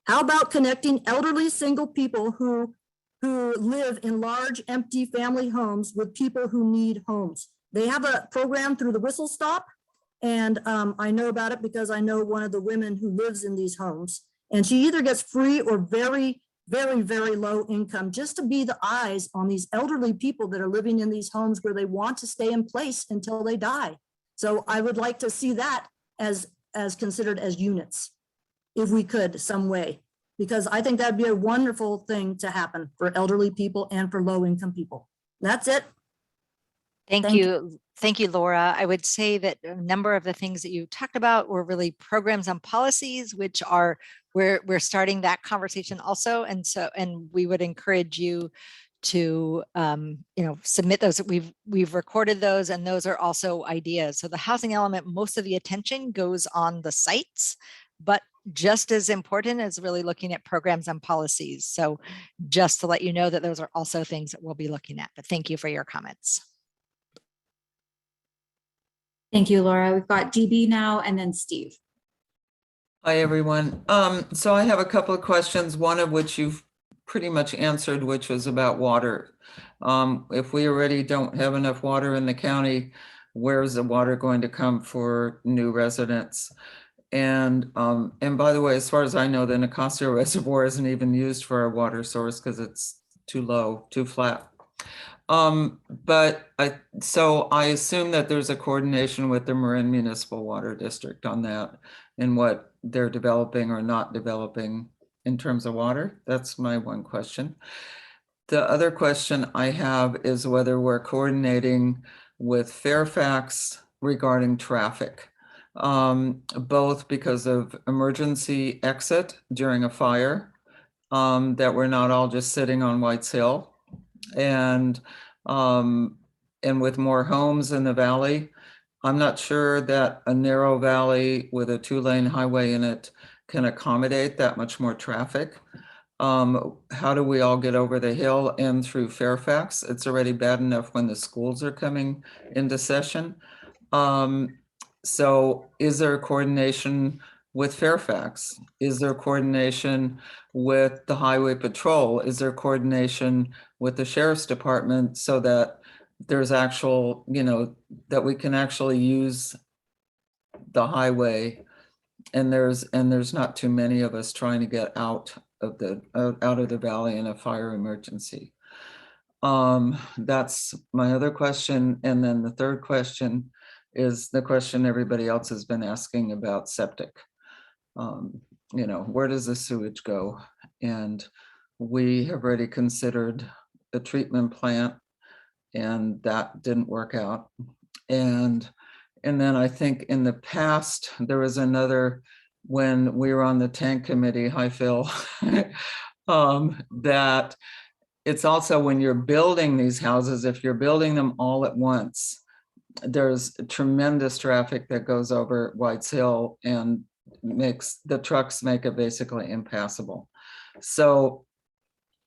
how about connecting elderly single people who live in large empty family homes with people who need homes? They have a program through the Whistle Stop, and I know about it because I know one of the women who lives in these homes, and she either gets free or very, very, very low income just to be the eyes on these elderly people that are living in these homes where they want to stay in place until they die. So I would like to see that as considered as units, if we could some way, because I think that'd be a wonderful thing to happen for elderly people and for low income people. That's it. Thank you. Thank you, Laura. I would say that a number of the things that you talked about were really programs and policies, which are we're starting that conversation also. And we would encourage you to submit those. We've recorded those, and those are also ideas. So the housing element, most of the attention goes on the sites, but just as important as really looking at programs and policies. So just to let you know that those are also things that we'll be looking at. But thank you for your comments. Thank you, Laura. We've got DB now, and then Steve. Hi, everyone. So I have a couple of questions, one of which you've pretty much answered, which was about water. If we already don't have enough water in the county, where's the water going to come for new residents? And by the way, as far as I know, the Nicasio Reservoir isn't even used for our water source because it's too low, too flat. So I assume that there's a coordination with the Marin Municipal Water District on that and what they're developing or not developing in terms of water. That's my one question. The other question I have is whether we're coordinating with Fairfax regarding traffic, both because of emergency exit during a fire, that we're not all just sitting on White's Hill, and with more homes in the valley. I'm not sure that a narrow valley with a 2-lane highway in it can accommodate that much more traffic. How do we all get over the hill and through Fairfax? It's already bad enough when the schools are coming into session. So is there a coordination with Fairfax? Is there coordination with the Highway Patrol? Is there coordination with the Sheriff's Department so that there's actual, that we can actually use the highway and there's not too many of us trying to get out of the valley in a fire emergency? That's my other question. And then the third question is the question everybody else has been asking about septic. Where does the sewage go? And we have already considered a treatment plant, and that didn't work out. And then I think in the past, there was another, when we were on the tank committee, hi Phil, that it's also when you're building these houses, if you're building them all at once, there's tremendous traffic that goes over White's Hill and makes the trucks make it basically impassable. So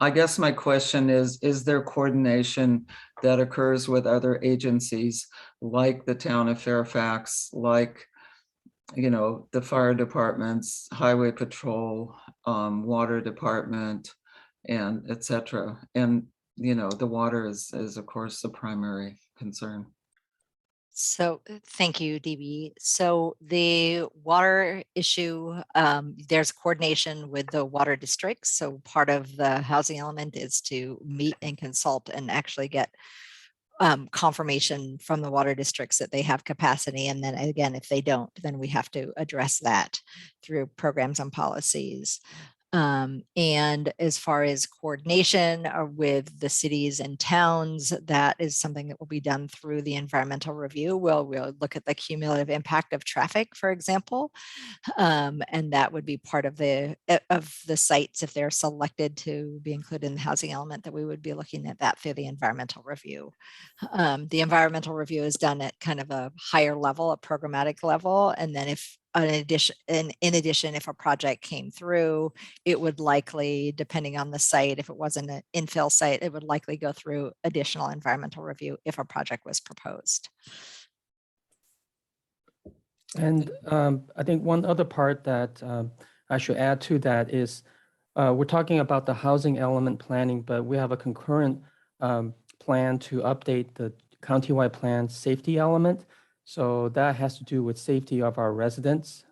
I guess my question is there coordination that occurs with other agencies like the town of Fairfax, like, the fire departments, highway patrol, water department, and et cetera? And, the water is of course the primary concern. So thank you, DB. So the water issue, there's coordination with the water districts. So part of the housing element is to meet and consult and actually get confirmation from the water districts that they have capacity. And then again, if they don't, then we have to address that through programs and policies. And as far as coordination with the cities and towns, that is something that will be done through the environmental review. We'll look at the cumulative impact of traffic, for example, and that would be part of the sites, if they're selected to be included in the housing element, that we would be looking at that through the environmental review. The environmental review is done at kind of a higher level, a programmatic level, and then in addition, if a project came through, it would likely, depending on the site, if it wasn't an infill site, it would likely go through additional environmental review if a project was proposed. And I think one other part that I should add to that is we're talking about the housing element planning, but we have a concurrent plan to update the countywide plan safety element. So that has to do with safety of our residents,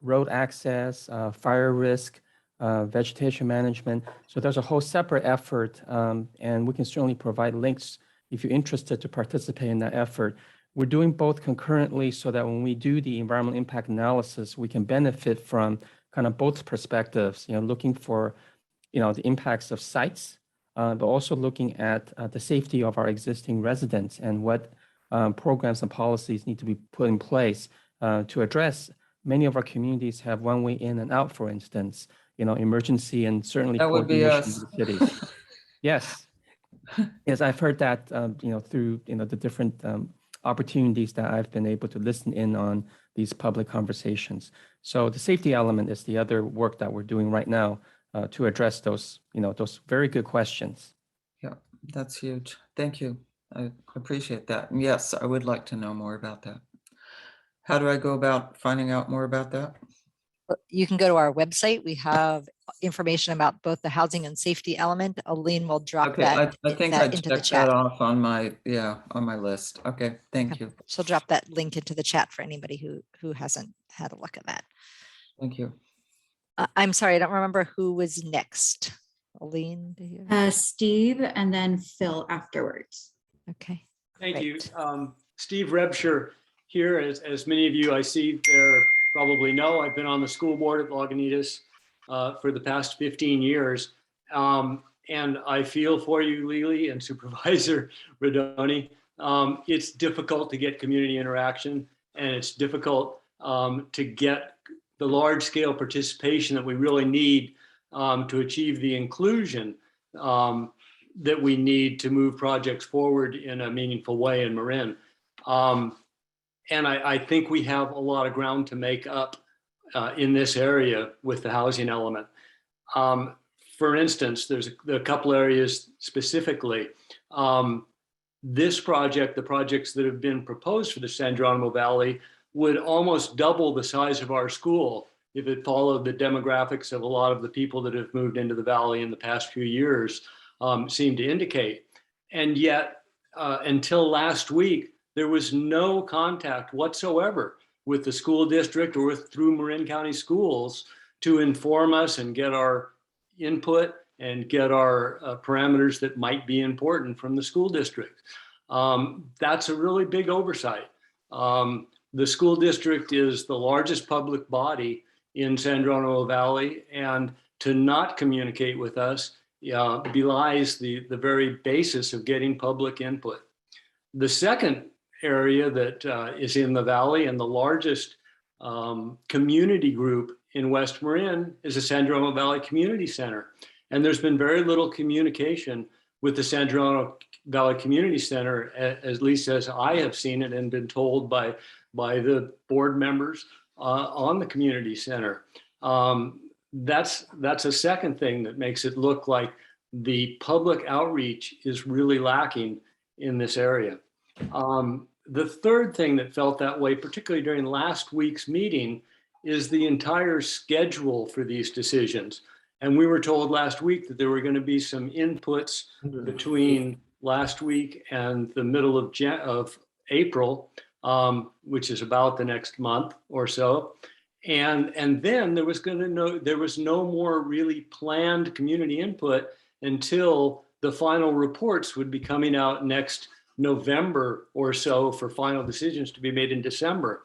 road access, fire risk, vegetation management. So there's a whole separate effort, and we can certainly provide links if you're interested to participate in that effort. We're doing both concurrently so that when we do the environmental impact analysis, we can benefit from kind of both perspectives, looking for, the impacts of sites, but also looking at the safety of our existing residents and what programs and policies need to be put in place to address. Many of our communities have one way in and out, for instance, emergency and certainly That would be coordination us. with the cities. Yes. Yes, I've heard that, through, the different opportunities that I've been able to listen in on these public conversations. So the safety element is the other work that we're doing right now to address those, those very good questions. Yeah, that's huge. Thank you. I appreciate that. And yes, I would like to know more about that. How do I go about finding out more about that? You can go to our website. We have information about both the housing and safety element, Aline will drop Okay, that, I think I into the checked that chat. off on my, on my list. Okay, thank you. She'll drop that link into the chat for anybody who hasn't had a look at that. Thank you. I'm sorry, I don't remember who was next. Aline, do you? Steve and then Phil afterwards. Okay. Thank you. great. Steve Rebsher here. As many of you I see there probably know, I've been on the school board at Lagunitas for the past 15 years. And I feel for you, Lily and Supervisor Rodoni. It's difficult to get community interaction, and it's difficult to get the large scale participation that we really need to achieve the inclusion that we need to move projects forward in a meaningful way in Marin. And I think we have a lot of ground to make up in this area with the housing element. For instance, there's a couple areas specifically. This project, the projects that have been proposed for the San Geronimo Valley, would almost double the size of our school if it followed the demographics of a lot of the people that have moved into the valley in the past few years seem to indicate. And yet, until last week, there was no contact whatsoever with the school district or through Marin County Schools to inform us and get our input and get our parameters that might be important from the school district. That's a really big oversight. The school district is the largest public body in San Geronimo Valley, and to not communicate with us belies the very basis of getting public input. The second area that is in the valley and the largest community group in West Marin is the San Geronimo Valley Community Center. And there's been very little communication with the San Geronimo Valley Community Center, at least as I have seen it and been told by the board members on the community center. That's a second thing that makes it look like the public outreach is really lacking in this area. The third thing that felt that way, particularly during last week's meeting, is the entire schedule for these decisions. And we were told last week that there were going to be some inputs between last week and the middle of April, which is about the next month or so. And then there was no more really planned community input until the final reports would be coming out next November or so for final decisions to be made in December.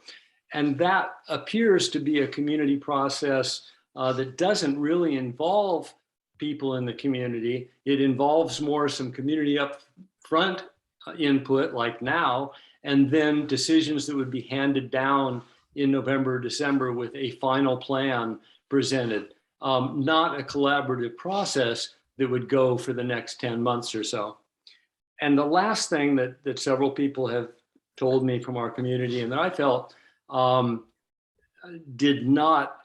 And that appears to be a community process that doesn't really involve people in the community. It involves more some community up front input like now, and then decisions that would be handed down in November, December with a final plan presented, not a collaborative process that would go for the next 10 months or so. And the last thing that several people have told me from our community and that I felt did not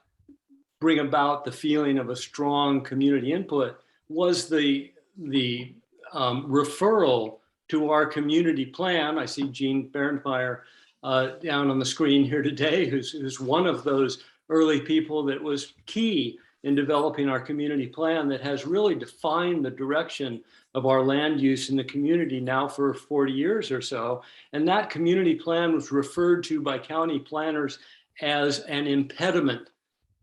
bring about the feeling of a strong community input was the referral to our community plan. I see Jean Berndmeyer down on the screen here today, who's one of those early people that was key in developing our community plan that has really defined the direction of our land use in the community now for 40 years or so. And that community plan was referred to by county planners as an impediment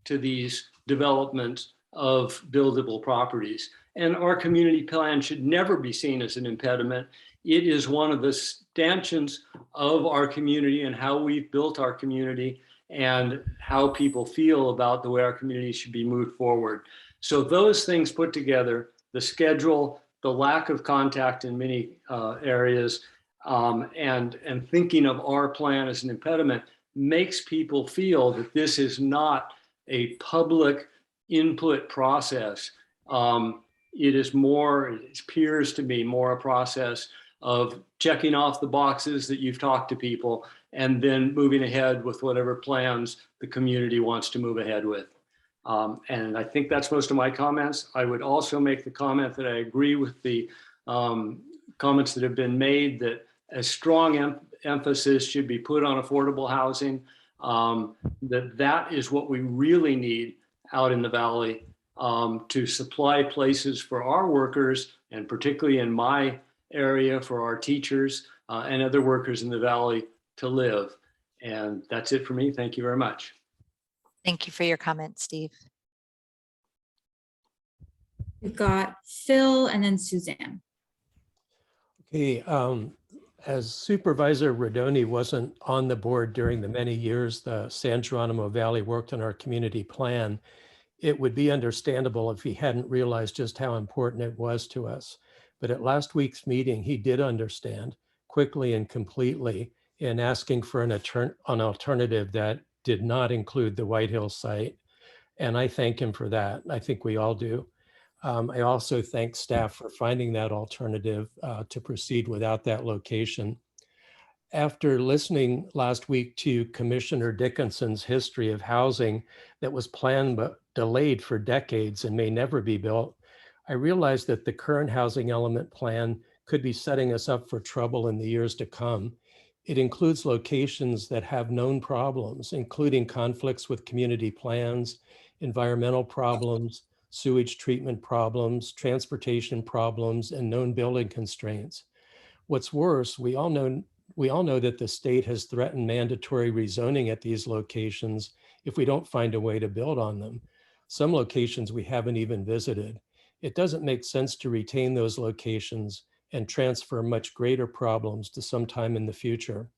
to these developments of buildable properties. And our community plan should never be seen as an impediment. It is one of the stanchions of our community and how we've built our community and how people feel about the way our community should be moved forward. So those things put together, the schedule, the lack of contact in many areas, and thinking of our plan as an impediment makes people feel that this is not a public input process. It is more, it appears to be more a process of checking off the boxes that you've talked to people and then moving ahead with whatever plans the community wants to move ahead with. And I think that's most of my comments. I would also make the comment that I agree with the comments that have been made that a strong emphasis should be put on affordable housing, that is what we really need out in the valley. to supply places for our workers, and particularly in my area for our teachers and other workers in the Valley to live. And that's it for me. Thank you very much. Thank you for your comment, Steve. We've got Phil and then Suzanne. Okay, as Supervisor Rodoni wasn't on the board during the many years the San Geronimo Valley worked on our community plan, it would be understandable if he hadn't realized just how important it was to us. But at last week's meeting, he did understand quickly and completely in asking for an alternative that did not include the White Hill site. And I thank him for that. I think we all do. I also thank staff for finding that alternative to proceed without that location. After listening last week to Commissioner Dickinson's history of housing that was planned but delayed for decades and may never be built, I realized that the current housing element plan could be setting us up for trouble in the years to come. It includes locations that have known problems, including conflicts with community plans, environmental problems, sewage treatment problems, transportation problems, and known building constraints. What's worse, we all know that the state has threatened mandatory rezoning at these locations if we don't find a way to build on them. Some locations we haven't even visited. It doesn't make sense to retain those locations and transfer much greater problems to some time in the future.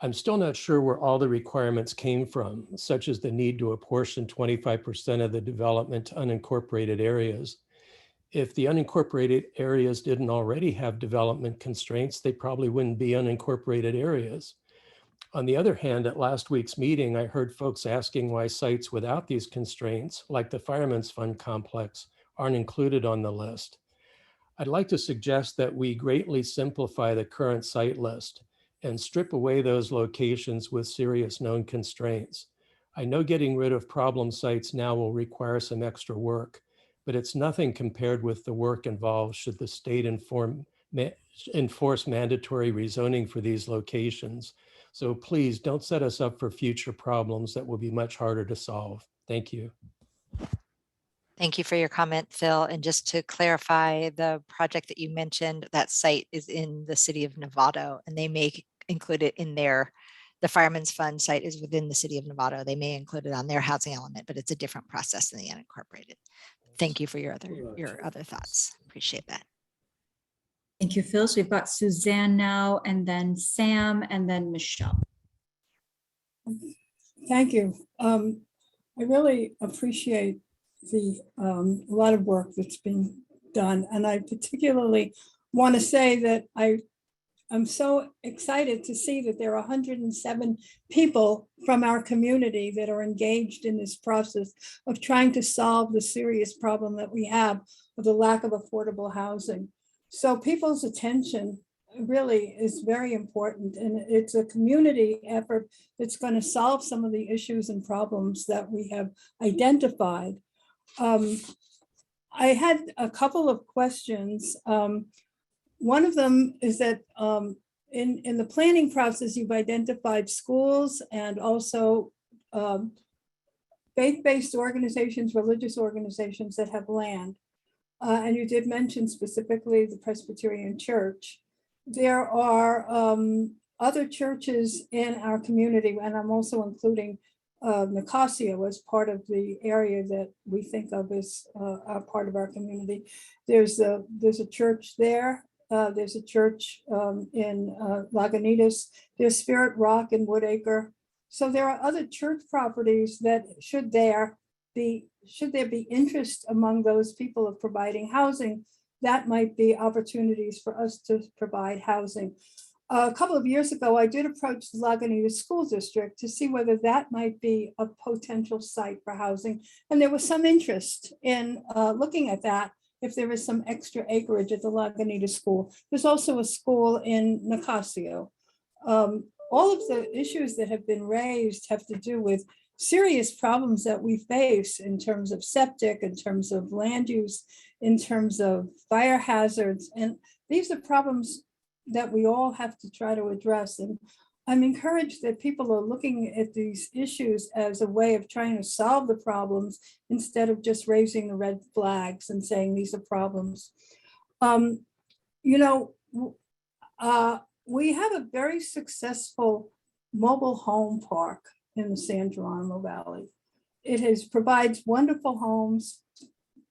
I'm still not sure where all the requirements came from, such as the need to apportion 25% of the development to unincorporated areas. If the unincorporated areas didn't already have development constraints, they probably wouldn't be unincorporated areas. On the other hand, at last week's meeting, I heard folks asking why sites without these constraints, like the Fireman's Fund complex, aren't included on the list. I'd like to suggest that we greatly simplify the current site list and strip away those locations with serious known constraints. I know getting rid of problem sites now will require some extra work, but it's nothing compared with the work involved should the state enforce mandatory rezoning for these locations. So please don't set us up for future problems that will be much harder to solve. Thank you. Thank you for your comment, Phil. And just to clarify, the project that you mentioned, that site is in the city of Novato, and they may include it in their, the Fireman's Fund site is within the city of Novato. They may include it on their housing element, but it's a different process than the unincorporated. Thank you for your other thoughts. Appreciate that. Thank you, Phil. So we've got Suzanne now, and then Sam, and then Michelle. Thank you. I really appreciate the a lot of work that's been done, and I particularly want to say that I'm so excited to see that there are 107 people from our community that are engaged in this process of trying to solve the serious problem that we have of the lack of affordable housing. So people's attention really is very important, and it's a community effort that's going to solve some of the issues and problems that we have identified. I had a couple of questions. One of them is that in the planning process, you've identified schools and also faith-based organizations, religious organizations that have land. And you did mention specifically the Presbyterian Church. There are other churches in our community, and I'm also including Nicosia as part of the area that we think of as a part of our community. There's a church there. There's a church in Lagunitas. There's Spirit Rock in Woodacre. So there are other church properties that should there be interest among those people of providing housing, that might be opportunities for us to provide housing. A couple of years ago, I did approach the Lagunitas School District to see whether that might be a potential site for housing. And there was some interest in looking at that if there is some extra acreage at the Lagunitas School. There's also a school in Nicosia. All of the issues that have been raised have to do with serious problems that we face in terms of septic, in terms of land use, in terms of fire hazards. And these are problems that we all have to try to address. And I'm encouraged that people are looking at these issues as a way of trying to solve the problems instead of just raising the red flags and saying these are problems. You know, we have a very successful mobile home park in the San Geronimo Valley. It provides wonderful homes,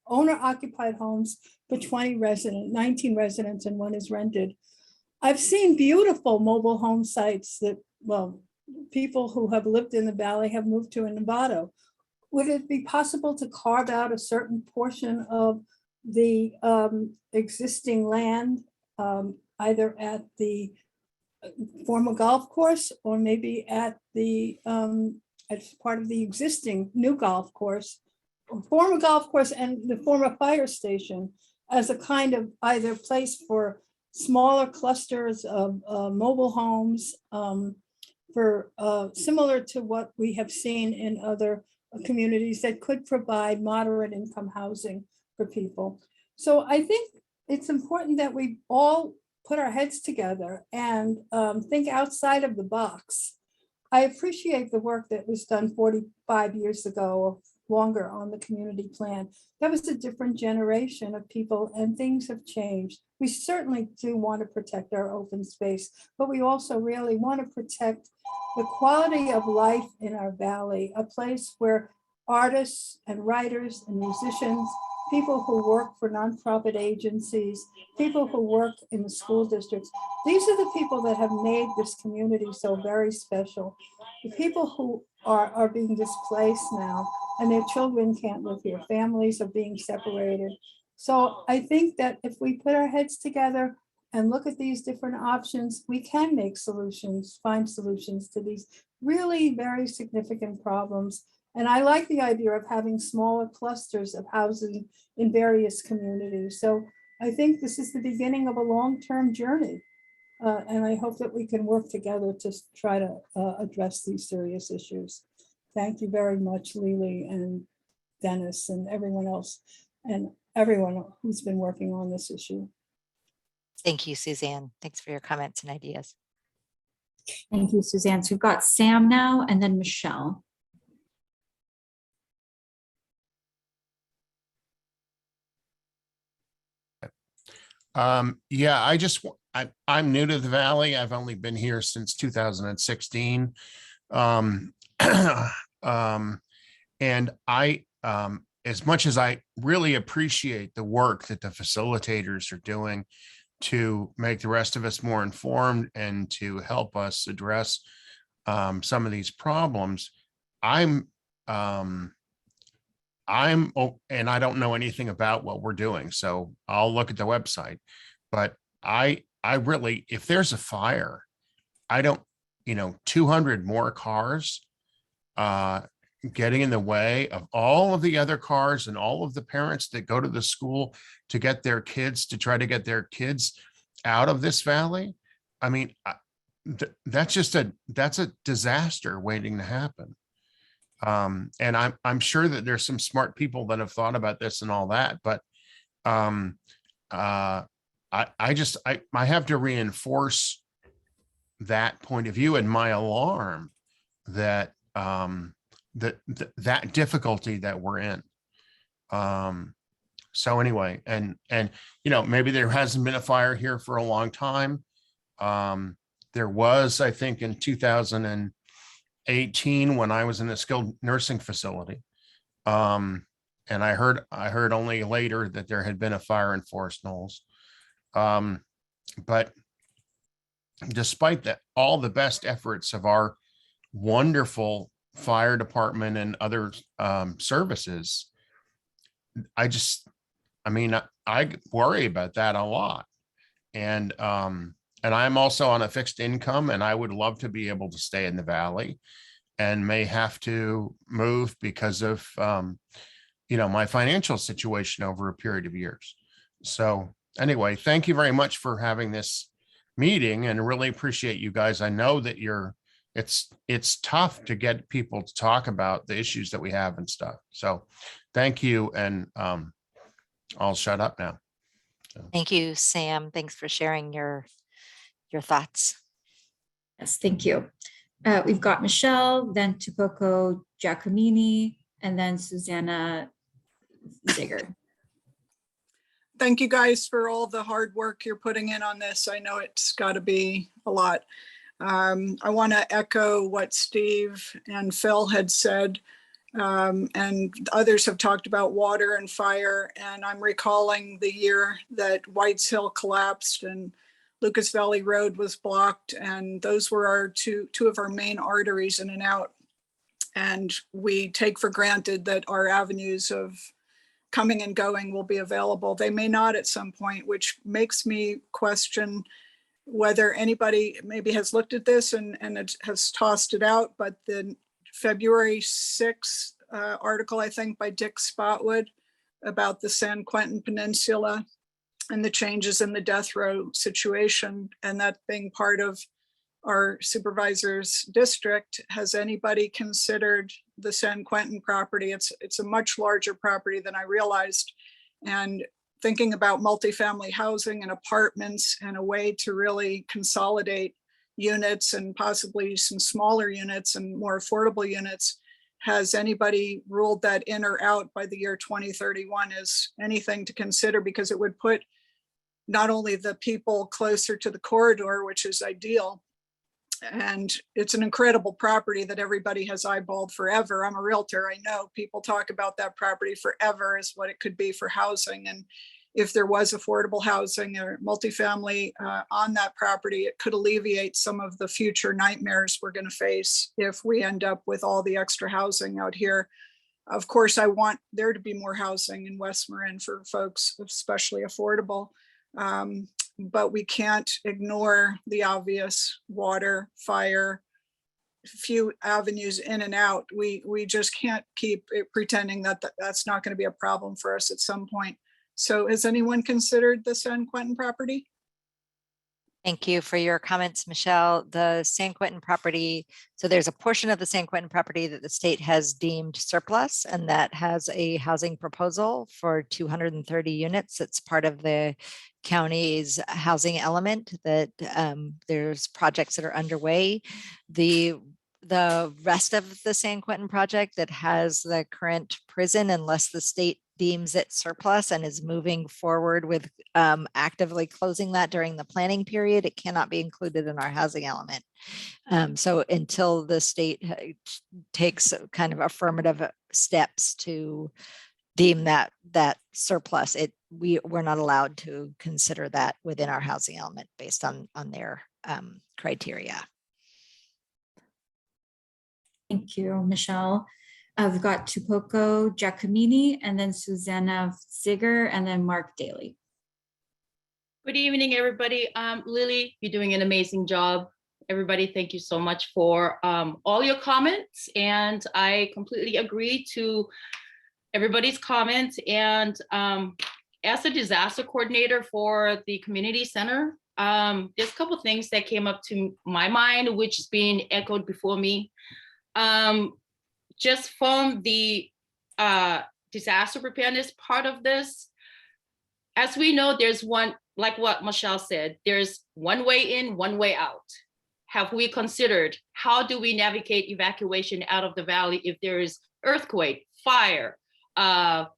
owner-occupied homes for 19 residents, and one is rented. I've seen beautiful mobile home sites that, well, people who have lived in the valley have moved to in Nevada. Would it be possible to carve out a certain portion of the existing land, either at the former golf course or maybe at the as part of the existing new golf course, or former golf course and the former fire station, as a kind of either place for smaller clusters of mobile homes, for similar to what we have seen in other communities that could provide moderate income housing for people. So I think it's important that we all put our heads together and think outside of the box. I appreciate the work that was done 45 years ago or longer on the community plan. That was a different generation of people and things have changed. We certainly do want to protect our open space, but we also really want to protect the quality of life in our valley, a place where artists and writers and musicians, people who work for nonprofit agencies, people who work in the school districts, these are the people that have made this community so very special. The people who are being displaced now and their children can't live here, families are being separated. So I think that if we put our heads together and look at these different options, we can make solutions, find solutions to these really very significant problems. And I like the idea of having smaller clusters of housing in various communities. So I think this is the beginning of a long-term journey. And I hope that we can work together to try to address these serious issues. Thank you very much, Lily and Dennis and everyone else and everyone who's been working on this issue. Thank you, Suzanne. Thanks for your comments and ideas. Thank you, Suzanne. So we've got Sam now and then Michelle. Yeah, I'm new to the Valley. I've only been here since 2016. And as much as I really appreciate the work that the facilitators are doing to make the rest of us more informed and to help us address some of these problems, and I don't know anything about what we're doing, so I'll look at the website. But I really, if there's a fire, I don't, 200 more cars getting in the way of all of the other cars and all of the parents that go to the school to get their kids, to try to get their kids out of this valley. I mean, that's a disaster waiting to happen. And I'm sure that there's some smart people that have thought about this and all that, but I have to reinforce that point of view and my alarm that that difficulty that we're in. So anyway, and maybe there hasn't been a fire here for a long time. There was, I think, in 2018 when I was in a skilled nursing facility. And I heard only later that there had been a fire in Forest Knolls. But despite that, all the best efforts of our wonderful fire department and other services, I worry about that a lot. And I'm also on a fixed income, and I would love to be able to stay in the Valley, and may have to move because of my financial situation over a period of years. So anyway, thank you very much for having this meeting, and really appreciate you guys. I know that it's tough to get people to talk about the issues that we have and stuff. So thank you. And I'll shut up now. So. Thank you, Sam. Thanks for sharing your thoughts. Yes, thank you. We've got Michelle, then Tupoko Giacomini, and then Susanna Ziger. Thank you guys for all the hard work you're putting in on this. I know it's got to be a lot. I want to echo what Steve and Phil had said, and others have talked about water and fire. And I'm recalling the year that White's Hill collapsed and Lucas Valley Road was blocked. And those were our two of our main arteries in and out. And we take for granted that our avenues of coming and going will be available. They may not at some point, which makes me question whether anybody maybe has looked at this and it has tossed it out. But the February 6th article, I think, by Dick Spotwood about the San Quentin Peninsula and the changes in the death row situation, and that being part of our supervisor's district. Has anybody considered the San Quentin property? It's a much larger property than I realized. And thinking about multifamily housing and apartments and a way to really consolidate units and possibly some smaller units and more affordable units. Has anybody ruled that in or out by the year 2031 as anything to consider? Because it would put not only the people closer to the corridor, which is ideal, and it's an incredible property that everybody has eyeballed forever. I'm a realtor. I know people talk about that property forever as what it could be for housing. And if there was affordable housing or multifamily on that property, it could alleviate some of the future nightmares we're going to face if we end up with all the extra housing out here. Of course, I want there to be more housing in West Marin for folks, especially affordable. But we can't ignore the obvious: water, fire, few avenues in and out. We just can't keep pretending that that's not going to be a problem for us at some point. So has anyone considered the San Quentin property? Thank you for your comments, Michelle. The San Quentin property, so there's a portion of the San Quentin property that the state has deemed surplus, and that has a housing proposal for 230 units. It's part of the county's housing element that there's projects that are underway. The rest of the San Quentin project that has the current prison, unless the state deems it surplus and is moving forward with actively closing that during the planning period, it cannot be included in our housing element. So until the state takes kind of affirmative steps to deem that surplus, we're not allowed to consider that within our housing element based on their criteria. Thank you, Michelle. We've got Tupoko Giacomini, and then Susanna Ziger, and then Mark Daly. Good evening, everybody. Lily, you're doing an amazing job. Everybody, thank you so much for all your comments. And I completely agree to everybody's comments. And as a disaster coordinator for the community center, there's a couple things that came up to my mind, which is being echoed before me. Just from the disaster preparedness part of this, as we know, there's one, like what Michelle said, there's one way in, one way out. Have we considered how do we navigate evacuation out of the valley if there is earthquake, fire? Have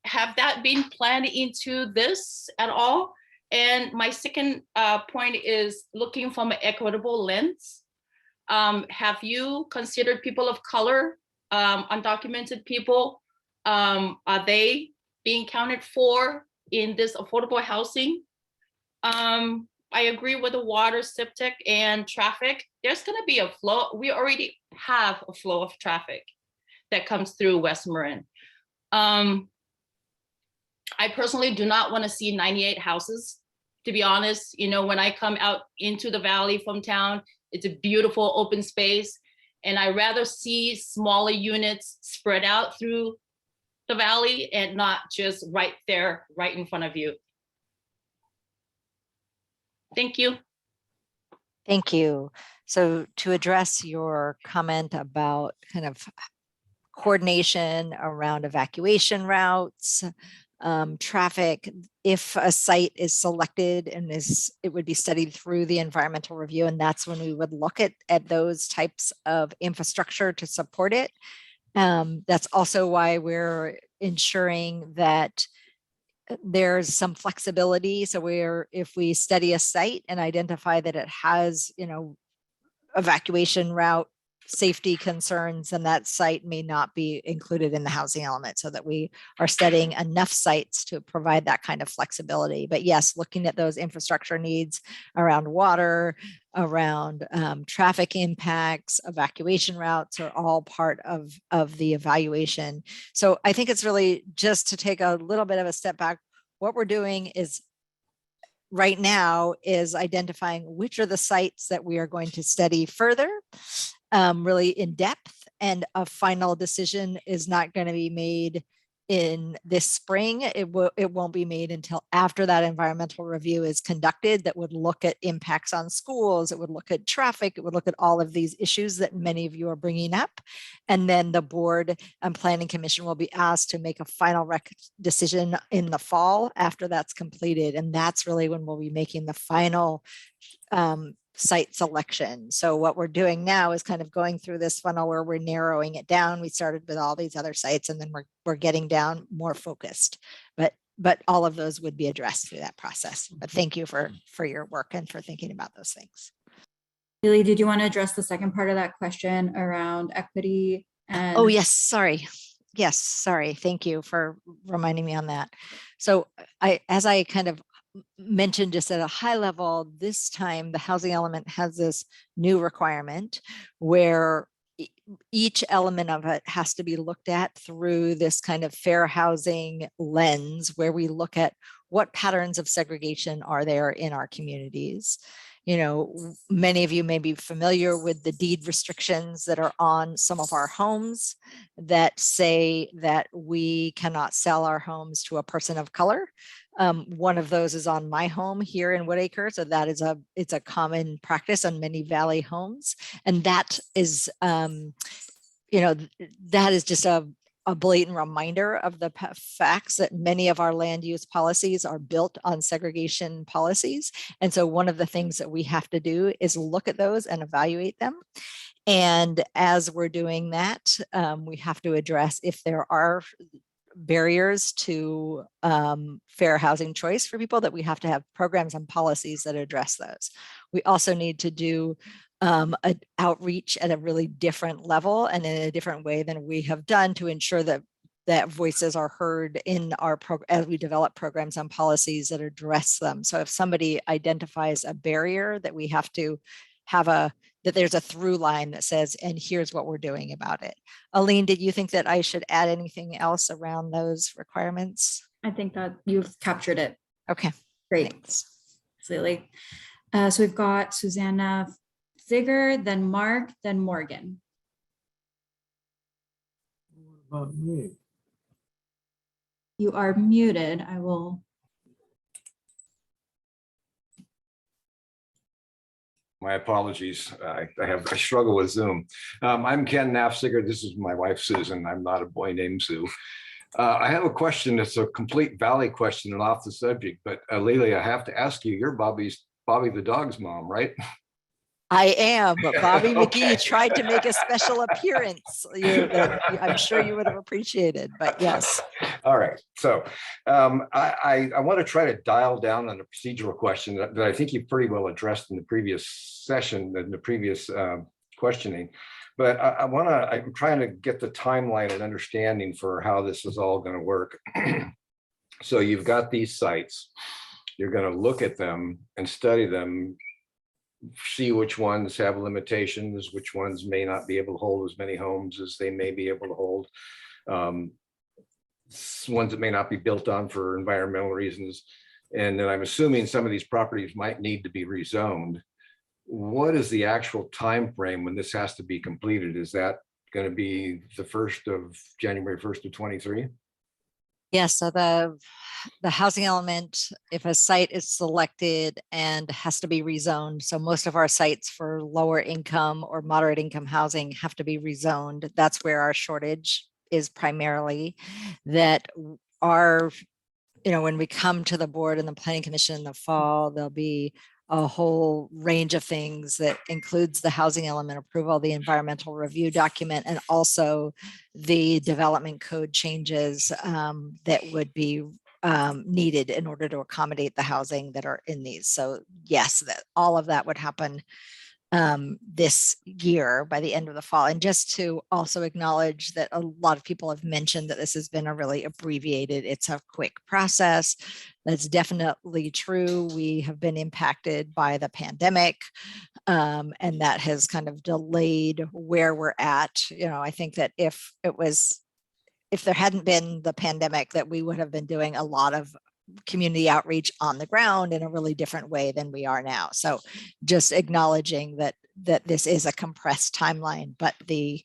that been planned into this at all? And my second point is looking from an equitable lens. Have you considered people of color, undocumented people? Are they being counted for in this affordable housing? I agree with the water, septic, and traffic. There's going to be a flow. We already have a flow of traffic that comes through West Marin. I personally do not want to see 98 houses, to be honest. You know, when I come out into the valley from town, it's a beautiful open space, and I rather see smaller units spread out through the valley and not just right there, right in front of you. Thank you. Thank you. So to address your comment about kind of coordination around evacuation routes, traffic. If a site is selected and it would be studied through the environmental review, and that's when we would look at those types of infrastructure to support it. That's also why we're ensuring that there's some flexibility. So if we study a site and identify that it has, evacuation route safety concerns, and that site may not be included in the housing element, so that we are studying enough sites to provide that kind of flexibility. But yes, looking at those infrastructure needs around water, around traffic impacts, evacuation routes are all part of the evaluation. So I think it's really just to take a little bit of a step back. What we're doing is right now is identifying which are the sites that we are going to study further, really in depth, and a final decision is not going to be made in this spring. It won't be made until after that environmental review is conducted, that would look at impacts on schools, it would look at traffic, it would look at all of these issues that many of you are bringing up. And then the board and planning commission will be asked to make a final decision in the fall after that's completed. And that's really when we'll be making the final site selection. So what we're doing now is kind of going through this funnel where we're narrowing it down. We started with all these other sites, and then we're getting down more focused, but all of those would be addressed through that process. But thank you for your work and for thinking about those things. Lily, did you want to address the second part of that question around equity? And oh yes, sorry. Yes, sorry. Thank you for reminding me on that. So as I kind of mentioned just at a high level, this time the housing element has this new requirement where each element of it has to be looked at through this kind of fair housing lens, where we look at what patterns of segregation are there in our communities. Many of you may be familiar with the deed restrictions that are on some of our homes that say that we cannot sell our homes to a person of color. One of those is on my home here in Woodacre. So that is it's a common practice on many Valley homes. And that is, that is just a blatant reminder of the facts that many of our land use policies are built on segregation policies. And so one of the things that we have to do is look at those and evaluate them. And as we're doing that, we have to address if there are barriers to fair housing choice for people, that we have to have programs and policies that address those. We also need to do an outreach at a really different level and in a different way than we have done to ensure that voices are heard in our as we develop programs and policies that address them. So if somebody identifies a barrier, that we have to have that there's a through line that says, and here's what we're doing about it. Aline, did you think that I should add anything else around those requirements? I think that you've captured it. Okay, great. Thanks. Lily. So we've got Susanna Zigger, then Mark, then Morgan. What about me? You are muted. I will. My apologies. I struggle with Zoom. I'm Ken Nafziger. This is my wife, Susan. I'm not a boy named Sue. I have a question that's a complete Valley question and off the subject, but Lily, I have to ask you, you're Bobby the dog's mom, right? I am, but Bobby McGee tried to make a special appearance that I'm sure you would have appreciated, but yes. All right. So I want to try to dial down on a procedural question that I think you pretty well addressed in the previous session, in the previous questioning. But I'm trying to get the timeline and understanding for how this is all going to work. So you've got these sites, you're going to look at them and study them, see which ones have limitations, which ones may not be able to hold as many homes as they may be able to hold, ones that may not be built on for environmental reasons. And then I'm assuming some of these properties might need to be rezoned. What is the actual time frame when this has to be completed? Is that going to be the 1st of January 1st of 23? Yes, so the housing element, if a site is selected and has to be rezoned, so most of our sites for lower income or moderate income housing have to be rezoned. That's where our shortage is primarily, that our when we come to the board and the planning commission in the fall, there'll be a whole range of things that includes the housing element approval, the environmental review document, and also the development code changes that would be needed in order to accommodate the housing that are in these. So yes, that all of that would happen this year by the end of the fall. And just to also acknowledge that a lot of people have mentioned that this has been a really abbreviated, it's a quick process. That's definitely true. We have been impacted by the pandemic, and that has kind of delayed where we're at. I think that if there hadn't been the pandemic, that we would have been doing a lot of community outreach on the ground in a really different way than we are now. So just acknowledging that this is a compressed timeline, but the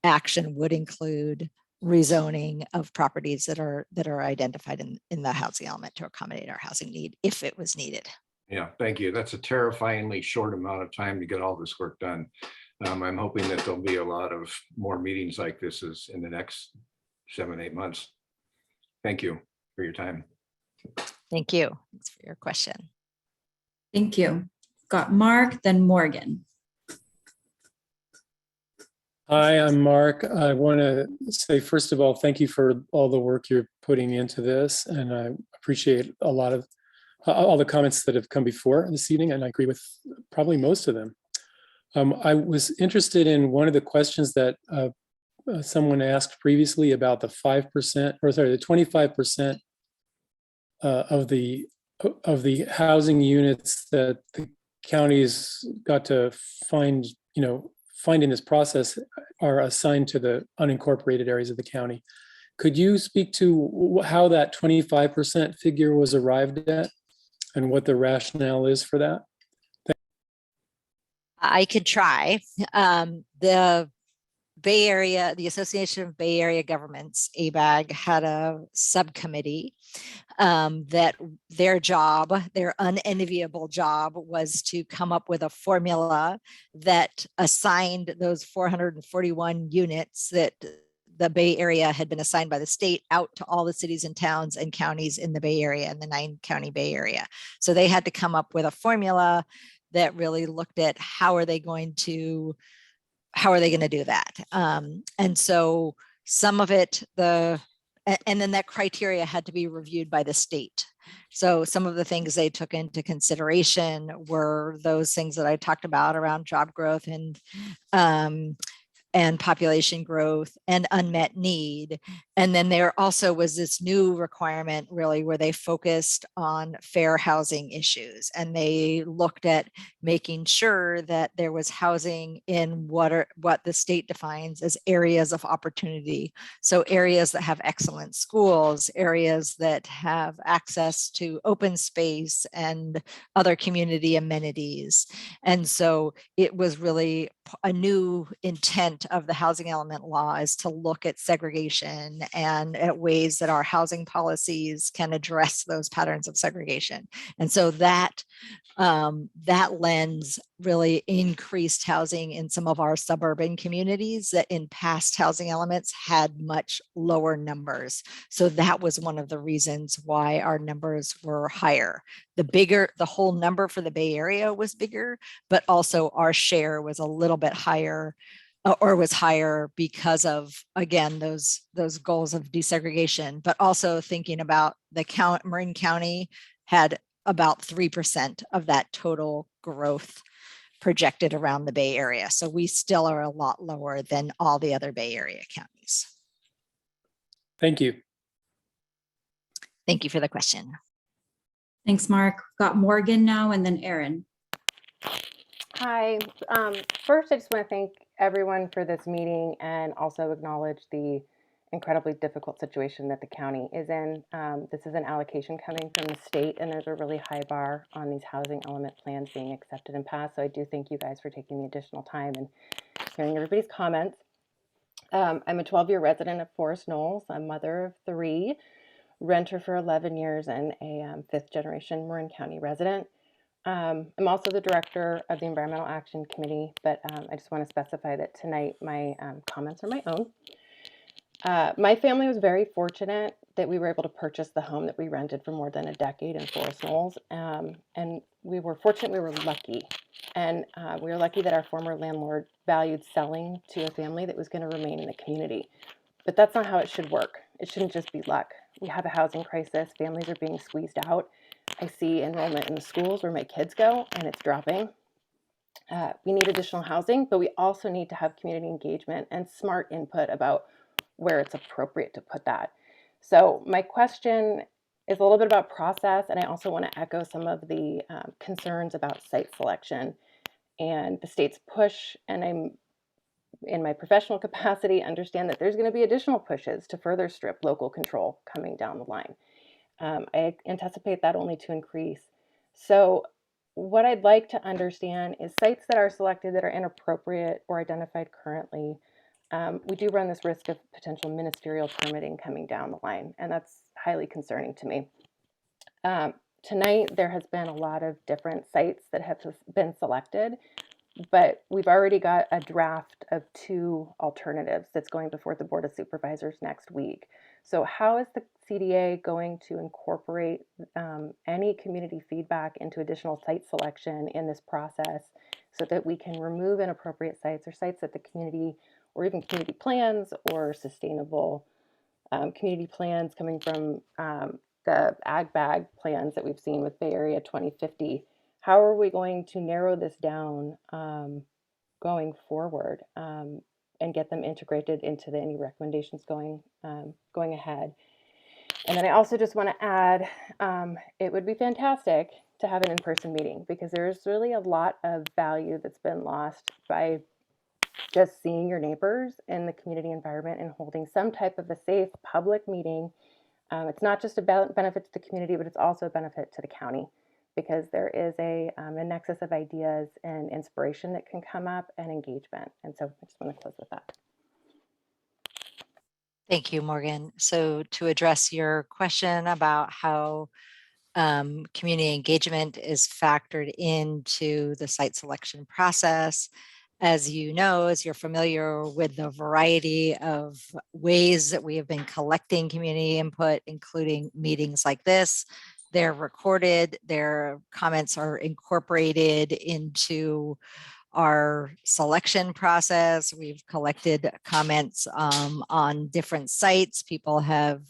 action would include rezoning of properties that are identified in the housing element to accommodate our housing need if it was needed. Yeah, thank you. That's a terrifyingly short amount of time to get all this work done. I'm hoping that there'll be a lot of more meetings like this in the next 7-8 months. Thank you for your time. Thank you. Thanks for your question. Thank you. Got Mark, then Morgan. Hi, I'm Mark. I want to say, first of all, thank you for all the work you're putting into this. And I appreciate a lot of all the comments that have come before this evening, and I agree with probably most of them. I was interested in one of the questions that someone asked previously about the 5%, or sorry, the 25% of the housing units that the counties got to find in this process are assigned to the unincorporated areas of the county. Could you speak to how that 25% figure was arrived at and what the rationale is for that? I could try. The Bay Area, the Association of Bay Area Governments, ABAG, had a subcommittee that their unenviable job was to come up with a formula that assigned those 441 units that the Bay Area had been assigned by the state out to all the cities and towns and counties in the Bay Area, in the 9-county Bay Area. So they had to come up with a formula that really looked at how are they going to do that. And so some of it, and then that criteria had to be reviewed by the state. So some of the things they took into consideration were those things that I talked about around job growth and population growth and unmet need. And then there also was this new requirement really where they focused on fair housing issues. And they looked at making sure that there was housing in what the state defines as areas of opportunity. So areas that have excellent schools, areas that have access to open space and other community amenities. And so it was really a new intent of the housing element law is to look at segregation and at ways that our housing policies can address those patterns of segregation. And so that lens really increased housing in some of our suburban communities that in past housing elements had much lower numbers. So that was one of the reasons why our numbers were higher. The whole number for the Bay Area was bigger, but also our share was a little bit higher, or was higher because of, again, those goals of desegregation, but also thinking about Marin County had about 3% of that total growth projected around the Bay Area. So we still are a lot lower than all the other Bay Area counties. Thank you. Thank you for the question. Thanks, Mark. Got Morgan now and then Aaron. Hi. First, I just want to thank everyone for this meeting and also acknowledge the incredibly difficult situation that the county is in. This is an allocation coming from the state, and there's a really high bar on these housing element plans being accepted and passed. So I do thank you guys for taking the additional time and hearing everybody's comments. I'm a 12-year resident of Forest Knolls. I'm mother of 3, renter for 11 years, and a 5th-generation Marin County resident. I'm also the director of the Environmental Action Committee, but I just want to specify that tonight my comments are my own. My family was very fortunate that we were able to purchase the home that we rented for more than a decade in Forest Knolls. And we were fortunate, we were lucky. And we were lucky that our former landlord valued selling to a family that was going to remain in the community. But that's not how it should work. It shouldn't just be luck. We have a housing crisis. Families are being squeezed out. I see enrollment in the schools where my kids go, and it's dropping. We need additional housing, but we also need to have community engagement and smart input about where it's appropriate to put that. So my question is a little bit about process, and I also want to echo some of the concerns about site selection and the state's push. And I'm, in my professional capacity, understand that there's going to be additional pushes to further strip local control coming down the line. I anticipate that only to increase. So what I'd like to understand is sites that are selected that are inappropriate or identified currently. We do run this risk of potential ministerial permitting coming down the line, and that's highly concerning to me. Tonight, there has been a lot of different sites that have been selected, but we've already got a draft of 2 alternatives that's going before the Board of Supervisors next week. So how is the CDA going to incorporate any community feedback into additional site selection in this process so that we can remove inappropriate sites or sites that the community, or even community plans or sustainable community plans coming from the ag bag plans that we've seen with Bay Area 2050? How are we going to narrow this down going forward and get them integrated into any recommendations going ahead? And then I also just want to add, it would be fantastic to have an in-person meeting, because there's really a lot of value that's been lost by just seeing your neighbors in the community environment and holding some type of a safe public meeting. It's not just about benefit to the community, but it's also a benefit to the county, because there is a nexus of ideas and inspiration that can come up, and engagement. And so I just want to close with that. Thank you, Morgan. So to address your question about how community engagement is factored into the site selection process, as you know, as you're familiar with the variety of ways that we have been collecting community input, including meetings like this, they're recorded, their comments are incorporated into our selection process. We've collected comments on different sites. People have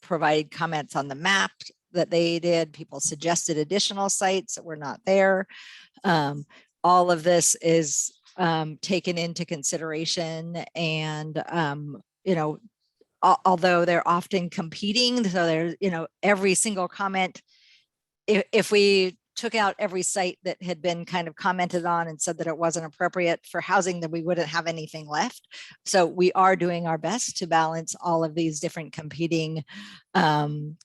provided comments on the map that they did. People suggested additional sites that were not there. All of this is taken into consideration, and although they're often competing, so there's every single comment, if we took out every site that had been kind of commented on and said that it wasn't appropriate for housing, then we wouldn't have anything left. So we are doing our best to balance all of these different competing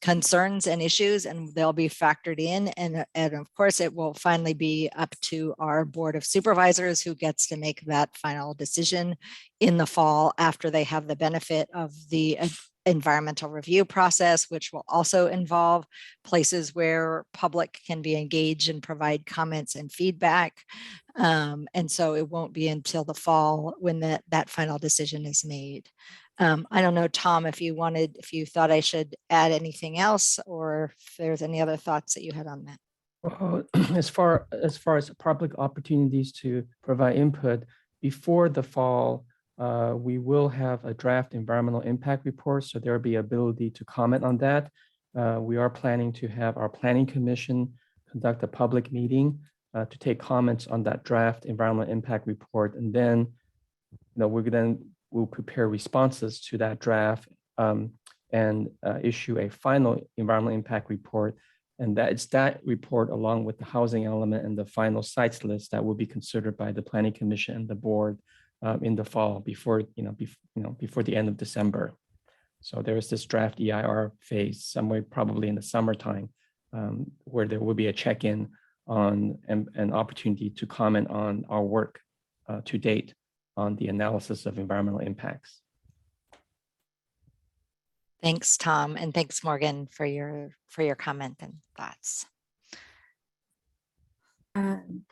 concerns and issues, and they'll be factored in. And of course, it will finally be up to our Board of Supervisors, who gets to make that final decision in the fall after they have the benefit of the environmental review process, which will also involve places where public can be engaged and provide comments and feedback. And so it won't be until the fall when that final decision is made. I don't know, Tom, if you thought I should add anything else, or if there's any other thoughts that you had on that. As far as public opportunities to provide input before the fall, we will have a draft environmental impact report, so there will be ability to comment on that. We are planning to have our planning commission conduct a public meeting to take comments on that draft environmental impact report, and then we'll prepare responses to that draft and issue a final environmental impact report. And it's that report, along with the housing element and the final sites list, that will be considered by the Planning Commission and the board in the fall, before the end of December. So there is this draft EIR phase somewhere probably in the summertime, where there will be a check-in on an opportunity to comment on our work to date on the analysis of environmental impacts. Thanks, Tom, and thanks, Morgan, for your comment and thoughts.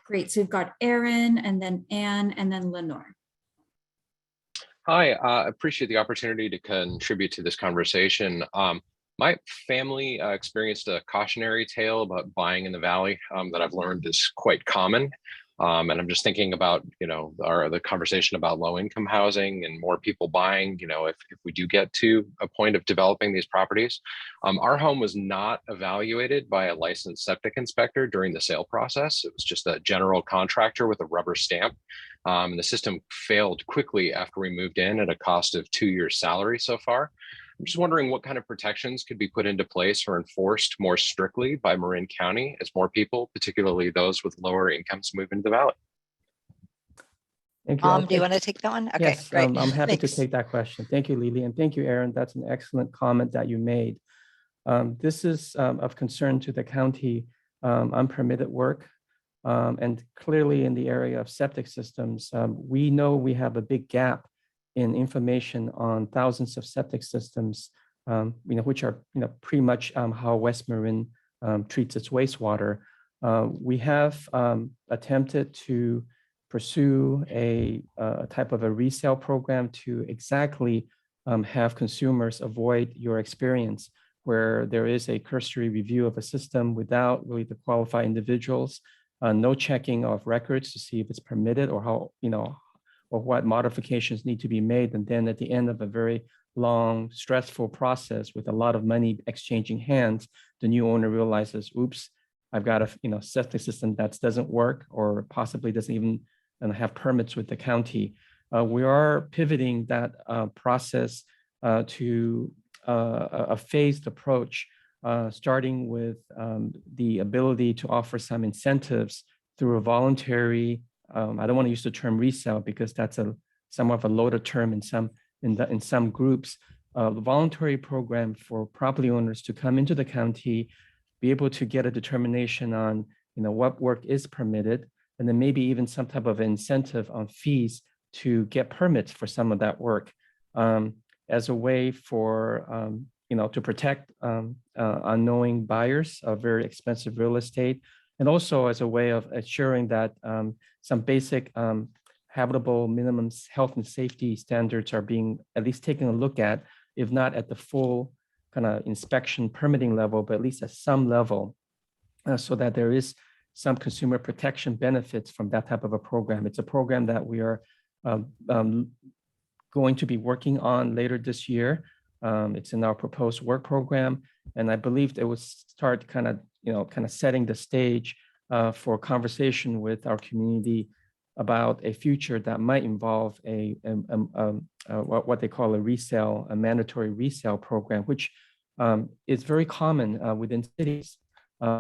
Great. So we've got Aaron, and then Anne, and then Lenore. Hi, appreciate the opportunity to contribute to this conversation. My family experienced a cautionary tale about buying in the valley that I've learned is quite common. And I'm just thinking about, the conversation about low income housing and more people buying, if we do get to a point of developing these properties. Our home was not evaluated by a licensed septic inspector during the sale process. It was just a general contractor with a rubber stamp. And the system failed quickly after we moved in at a cost of 2 years' salary so far. I'm just wondering what kind of protections could be put into place or enforced more strictly by Marin County as more people, particularly those with lower incomes, move into the valley. Thank you. Do you want to take that one? Okay, Yes, great. I'm happy to Thanks. take that question. Thank you, Lily, and thank you, Aaron. That's an excellent comment that you made. This is of concern to the county unpermitted work. And clearly in the area of septic systems, we know we have a big gap in information on thousands of septic systems, which are pretty much how West Marin treats its wastewater. We have attempted to pursue a type of a resale program to exactly have consumers avoid your experience, where there is a cursory review of a system without really the qualified individuals, no checking of records to see if it's permitted or how, or what modifications need to be made. And then at the end of a very long, stressful process with a lot of money exchanging hands, the new owner realizes, oops, I've got a septic system that doesn't work or possibly doesn't even have permits with the county. We are pivoting that process to a phased approach, starting with the ability to offer some incentives through a voluntary, I don't want to use the term resale because that's somewhat of a loaded term in some groups, the voluntary program for property owners to come into the county, be able to get a determination on what work is permitted, and then maybe even some type of incentive on fees to get permits for some of that work, as a way for to protect unknowing buyers of very expensive real estate, and also as a way of assuring that some basic habitable minimum health and safety standards are being at least taken a look at, if not at the full kind of inspection permitting level, but at least at some level, so that there is some consumer protection benefits from that type of a program. It's a program that we are going to be working on later this year. It's in our proposed work program, and I believe it will start kind of setting the stage for conversation with our community about a future that might involve what they call a mandatory resale program, which is very common within cities,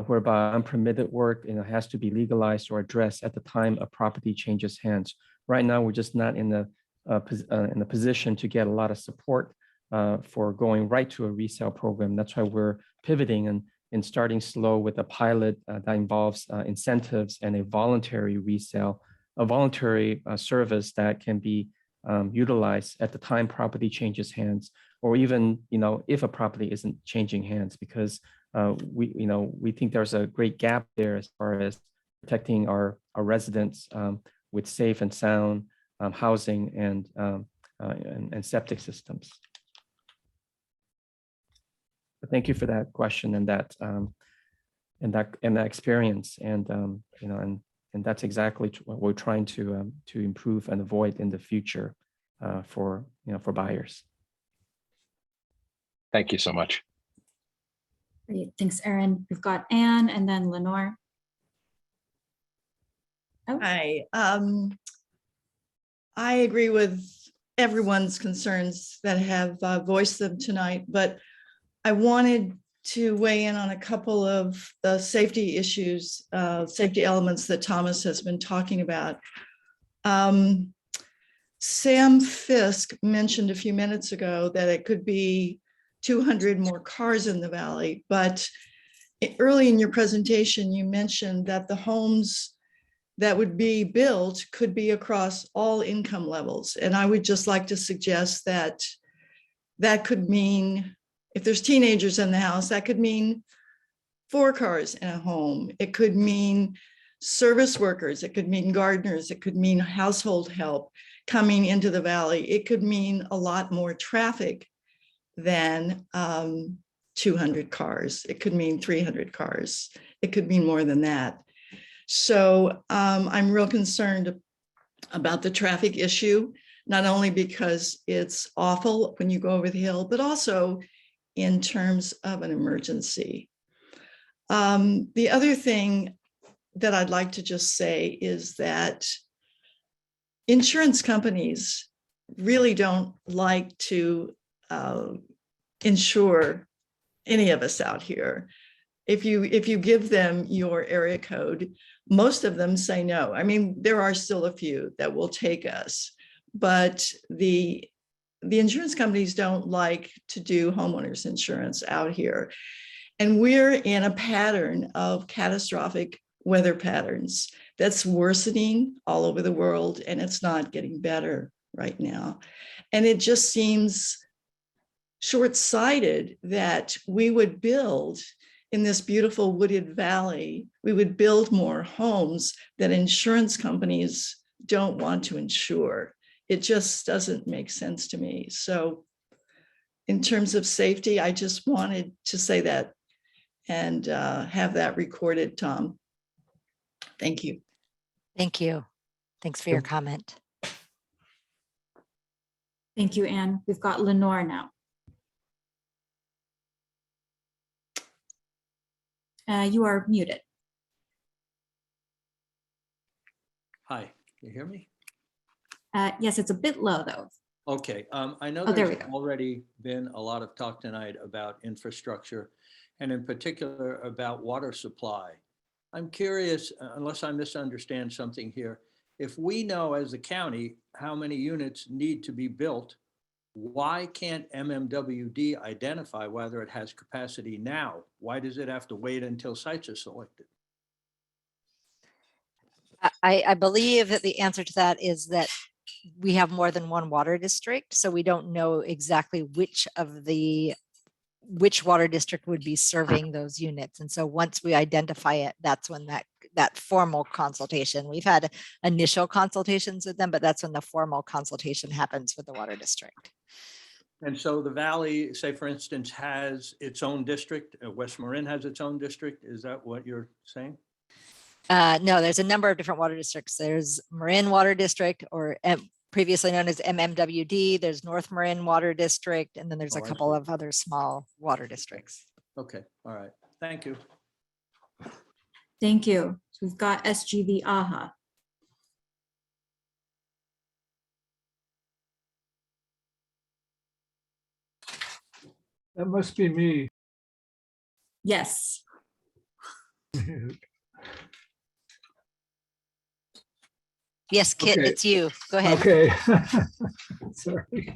whereby unpermitted work has to be legalized or addressed at the time a property changes hands. Right now, we're just not in a position to get a lot of support for going right to a resale program. That's why we're pivoting and starting slow with a pilot that involves incentives and a voluntary resale, a voluntary service that can be utilized at the time property changes hands, or even if a property isn't changing hands, because we think there's a great gap there as far as protecting our residents with safe and sound housing and septic systems. But thank you for that question and that experience, and that's exactly what we're trying to improve and avoid in the future for buyers. Thank you so much. Great, thanks, Erin. We've got Anne and then Lenore. Oh. Hi. I agree with everyone's concerns that have voiced them tonight, but I wanted to weigh in on a couple of the safety issues, safety elements that Thomas has been talking about. Sam Fisk mentioned a few minutes ago that it could be 200 more cars in the valley, but early in your presentation, you mentioned that the homes that would be built could be across all income levels. And I would just like to suggest that that could mean, if there's teenagers in the house, that could mean 4 cars in a home. It could mean service workers, it could mean gardeners, it could mean household help coming into the valley. It could mean a lot more traffic than 200 cars. It could mean 300 cars. It could mean more than that. So I'm real concerned about the traffic issue, not only because it's awful when you go over the hill, but also in terms of an emergency. The other thing that I'd like to just say is that insurance companies really don't like to insure any of us out here. If you give them your area code, most of them say no. I mean, there are still a few that will take us, but the insurance companies don't like to do homeowners insurance out here. And we're in a pattern of catastrophic weather patterns that's worsening all over the world, and it's not getting better right now. And it just seems short-sighted that we would build in this beautiful wooded valley, we would build more homes that insurance companies don't want to insure. It just doesn't make sense to me. So in terms of safety, I just wanted to say that and have that recorded, Tom. Thank you. Thank you. Thanks for your comment. Thank you, Anne. We've got Lenore now. You are muted. Hi, you hear me? Yes, it's a bit low though. Okay, I know there we there's go. already been a lot of talk tonight about infrastructure and in particular about water supply. I'm curious, unless I misunderstand something here, if we know as a county how many units need to be built, why can't MMWD identify whether it has capacity now? Why does it have to wait until sites are selected? I believe that the answer to that is that we have more than one water district, so we don't know exactly which water district would be serving those units. And so once we identify it, that's when that formal consultation, we've had initial consultations with them, but that's when the formal consultation happens with the water district. And so the Valley, say for instance, has its own district, West Marin has its own district. Is that what you're saying? No, there's a number of different water districts. There's Marin Water District, or previously known as MMWD. There's North Marin Water District, and then there's a couple of other small water districts. Okay, all right. Thank you. Thank you. So we've got SGV AHA. That must be me. Yes. Yes, Kit, Okay. it's you. Go ahead. Okay. Sorry.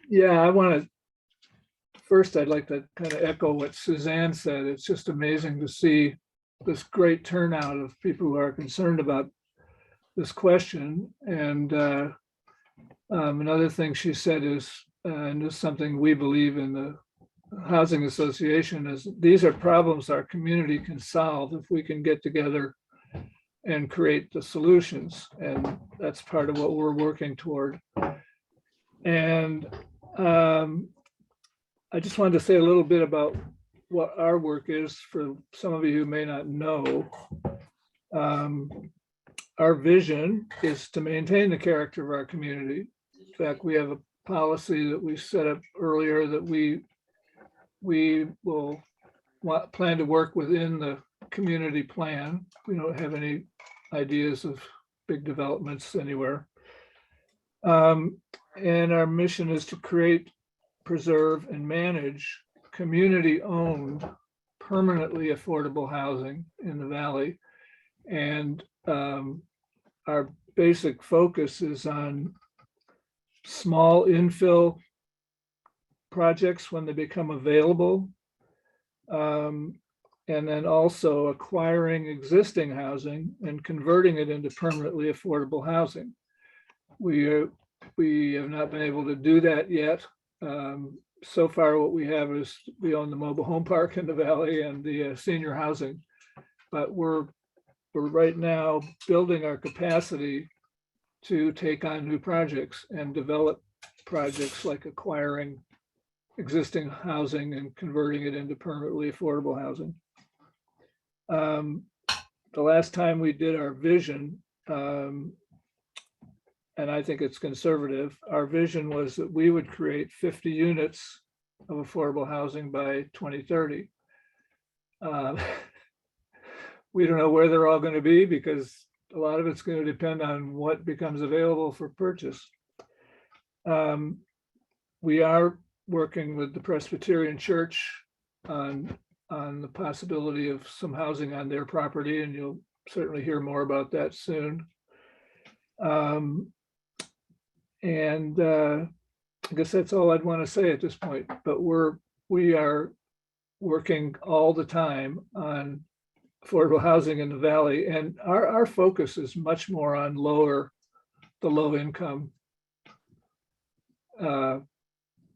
Yeah, I want to, first I'd like to kind of echo what Suzanne said. It's just amazing to see this great turnout of people who are concerned about this question. And another thing she said is, and this is something we believe in the Housing Association, is these are problems our community can solve if we can get together and create the solutions. And that's part of what we're working toward. And I just wanted to say a little bit about what our work is for some of you who may not know. Our vision is to maintain the character of our community. In fact, we have a policy that we set up earlier that we will plan to work within the community plan. We don't have any ideas of big developments anywhere. And our mission is to create, preserve, and manage community-owned, permanently affordable housing in the Valley. And our basic focus is on small infill projects when they become available, and then also acquiring existing housing and converting it into permanently affordable housing. We have not been able to do that yet. So far, what we have is we own the mobile home park in the Valley and the senior housing, but we're we're right now building our capacity to take on new projects and develop projects like acquiring existing housing and converting it into permanently affordable housing. The last time we did our vision, and I think it's conservative, our vision was that we would create 50 units of affordable housing by 2030. We don't know where they're all going to be because a lot of it's going to depend on what becomes available for purchase. We are working with the Presbyterian Church on the possibility of some housing on their property, and you'll certainly hear more about that soon. I guess that's all I'd want to say at this point, but we are working all the time on affordable housing in the Valley, and our focus is much more on the low income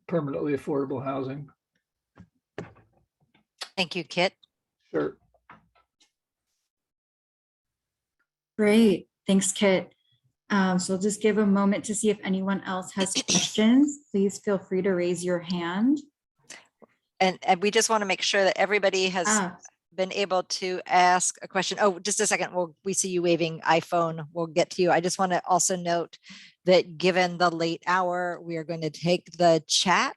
permanently affordable housing. Thank you, Kit. Sure. Great, thanks, Kit. So I'll just give a moment to see if anyone else has questions. Please feel free to raise your hand. And we just want to make sure that everybody has been able to ask a question. Oh, just a second. We see you waving iPhone. We'll get to you. I just want to also note that given the late hour, we are going to take the chat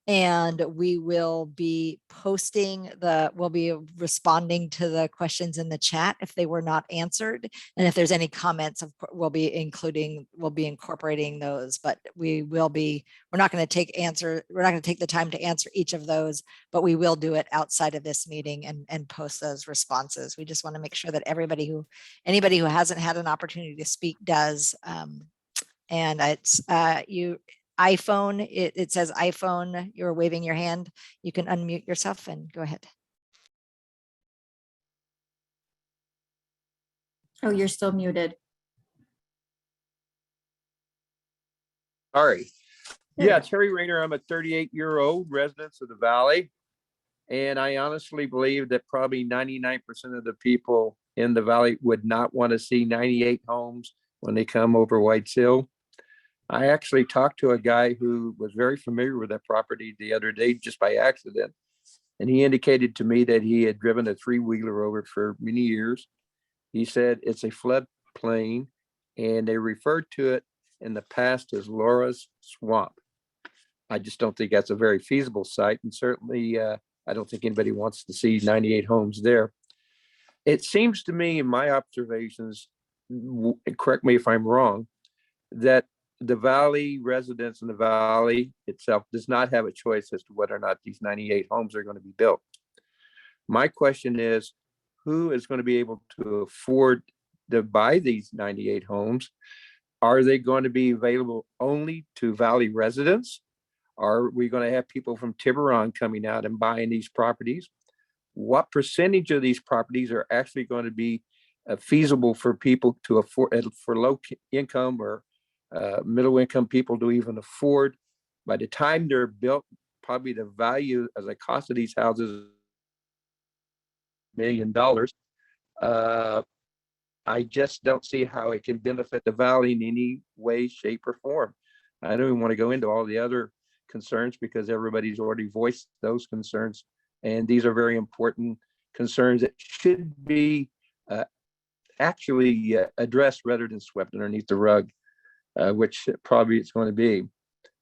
and we will be we'll be responding to the questions in the chat if they were not answered. And if there's any comments, we'll be incorporating those, but we're not going to take the time to answer each of those, but we will do it outside of this meeting and post those responses. We just want to make sure that anybody who hasn't had an opportunity to speak does. And it's iPhone, it says iPhone, you're waving your hand. You can unmute yourself and go ahead. Oh, you're still muted. Sorry. Yeah, Terry Rayner. I'm a 38-year-old resident of the Valley. And I honestly believe that probably 99% of the people in the Valley would not want to see 98 homes when they come over White's Hill. I actually talked to a guy who was very familiar with that property the other day just by accident. And he indicated to me that he had driven a three-wheeler over for many years. He said it's a floodplain and they referred to it in the past as Laura's Swamp. I just don't think that's a very feasible site. And certainly I don't think anybody wants to see 98 homes there. It seems to me in my observations, correct me if I'm wrong, that the Valley residents in the Valley itself does not have a choice as to whether or not these 98 homes are going to be built. My question is, who is going to be able to afford to buy these 98 homes? Are they going to be available only to Valley residents? Are we going to have people from Tiburon coming out and buying these properties? What percentage of these properties are actually going to be feasible for people to afford, for low income or middle income people to even afford? By the time they're built, probably the value as a cost of these houses $1 million. I just don't see how it can benefit the Valley in any way, shape, or form. I don't even want to go into all the other concerns because everybody's already voiced those concerns. And these are very important concerns that should be actually addressed rather than swept underneath the rug, which probably it's going to be.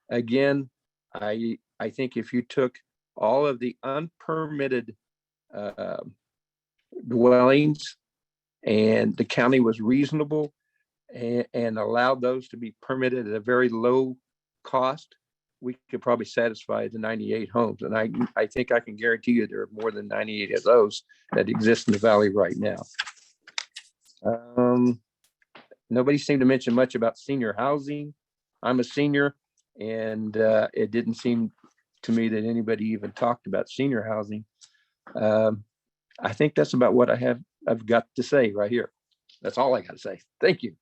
Again, I think if you took all of the unpermitted dwellings and the county was reasonable and allowed those to be permitted at a very low cost, we could probably satisfy the 98 homes. And I think I can guarantee you there are more than 98 of those that exist in the Valley right now. Nobody seemed to mention much about senior housing. I'm a senior, and it didn't seem to me that anybody even talked about senior housing. I think that's about what I've got to say right here. That's all I got to say. Thank you.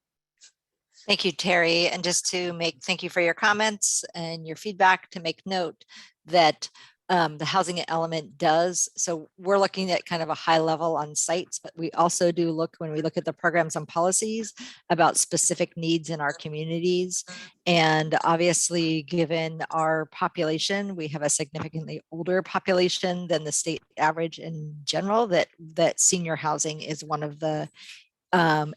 Thank you, Terry. And just to thank you for your comments and your feedback, to make note that the housing element does. So we're looking at kind of a high level on sites, but we also do look, when we look at the programs and policies, about specific needs in our communities. And obviously, given our population, we have a significantly older population than the state average in general, that senior housing is one of the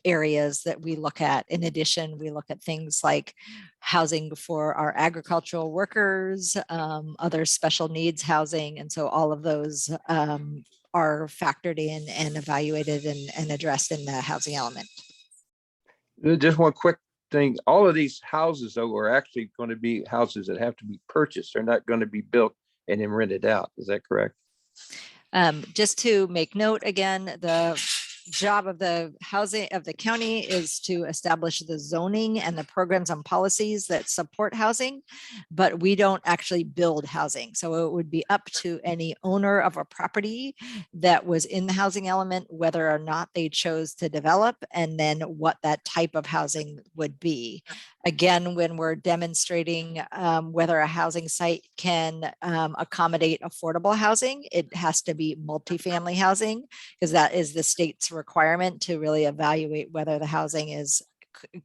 areas that we look at. In addition, we look at things like housing for our agricultural workers, other special needs housing. And so all of those are factored in and evaluated and addressed in the housing element. Just one quick thing. All of these houses, though, are actually going to be houses that have to be purchased. They're not going to be built and then rented out. Is that correct? Just to make note again, the job of the housing of the county is to establish the zoning and the programs and policies that support housing, but we don't actually build housing. So it would be up to any owner of a property that was in the housing element, whether or not they chose to develop, and then what that type of housing would be. Again, when we're demonstrating whether a housing site can accommodate affordable housing, it has to be multifamily housing, because that is the state's requirement to really evaluate whether the housing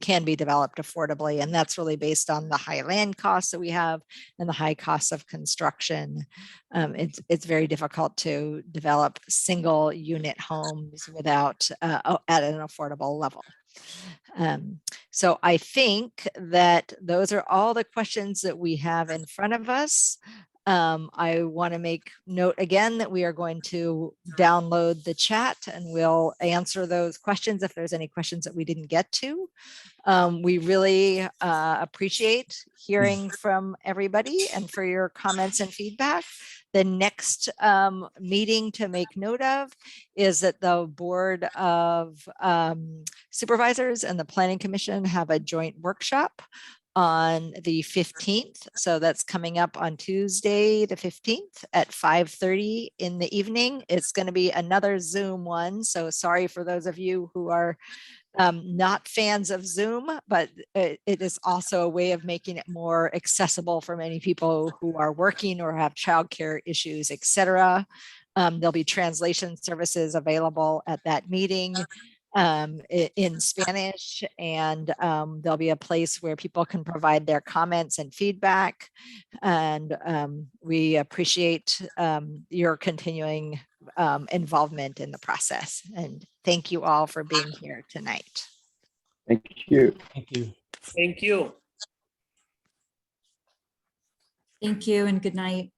can be developed affordably. And that's really based on the high land costs that we have and the high costs of construction. It's very difficult to develop single unit homes without at an affordable level. So I think that those are all the questions that we have in front of us. I want to make note again that we are going to download the chat and we'll answer those questions if there's any questions that we didn't get to. We really appreciate hearing from everybody and for your comments and feedback. The next meeting to make note of is that the Board of Supervisors and the Planning Commission have a joint workshop on the 15th. So that's coming up on Tuesday, the 15th at 5:30 in the evening. It's going to be another Zoom one. So sorry for those of you who are not fans of Zoom, but it is also a way of making it more accessible for many people who are working or have childcare issues, etc. There'll be translation services available at that meeting in Spanish, and there'll be a place where people can provide their comments and feedback. And we appreciate your continuing involvement in the process. And thank you all for being here tonight. Thank you. Thank you. Thank you. Thank you and good night.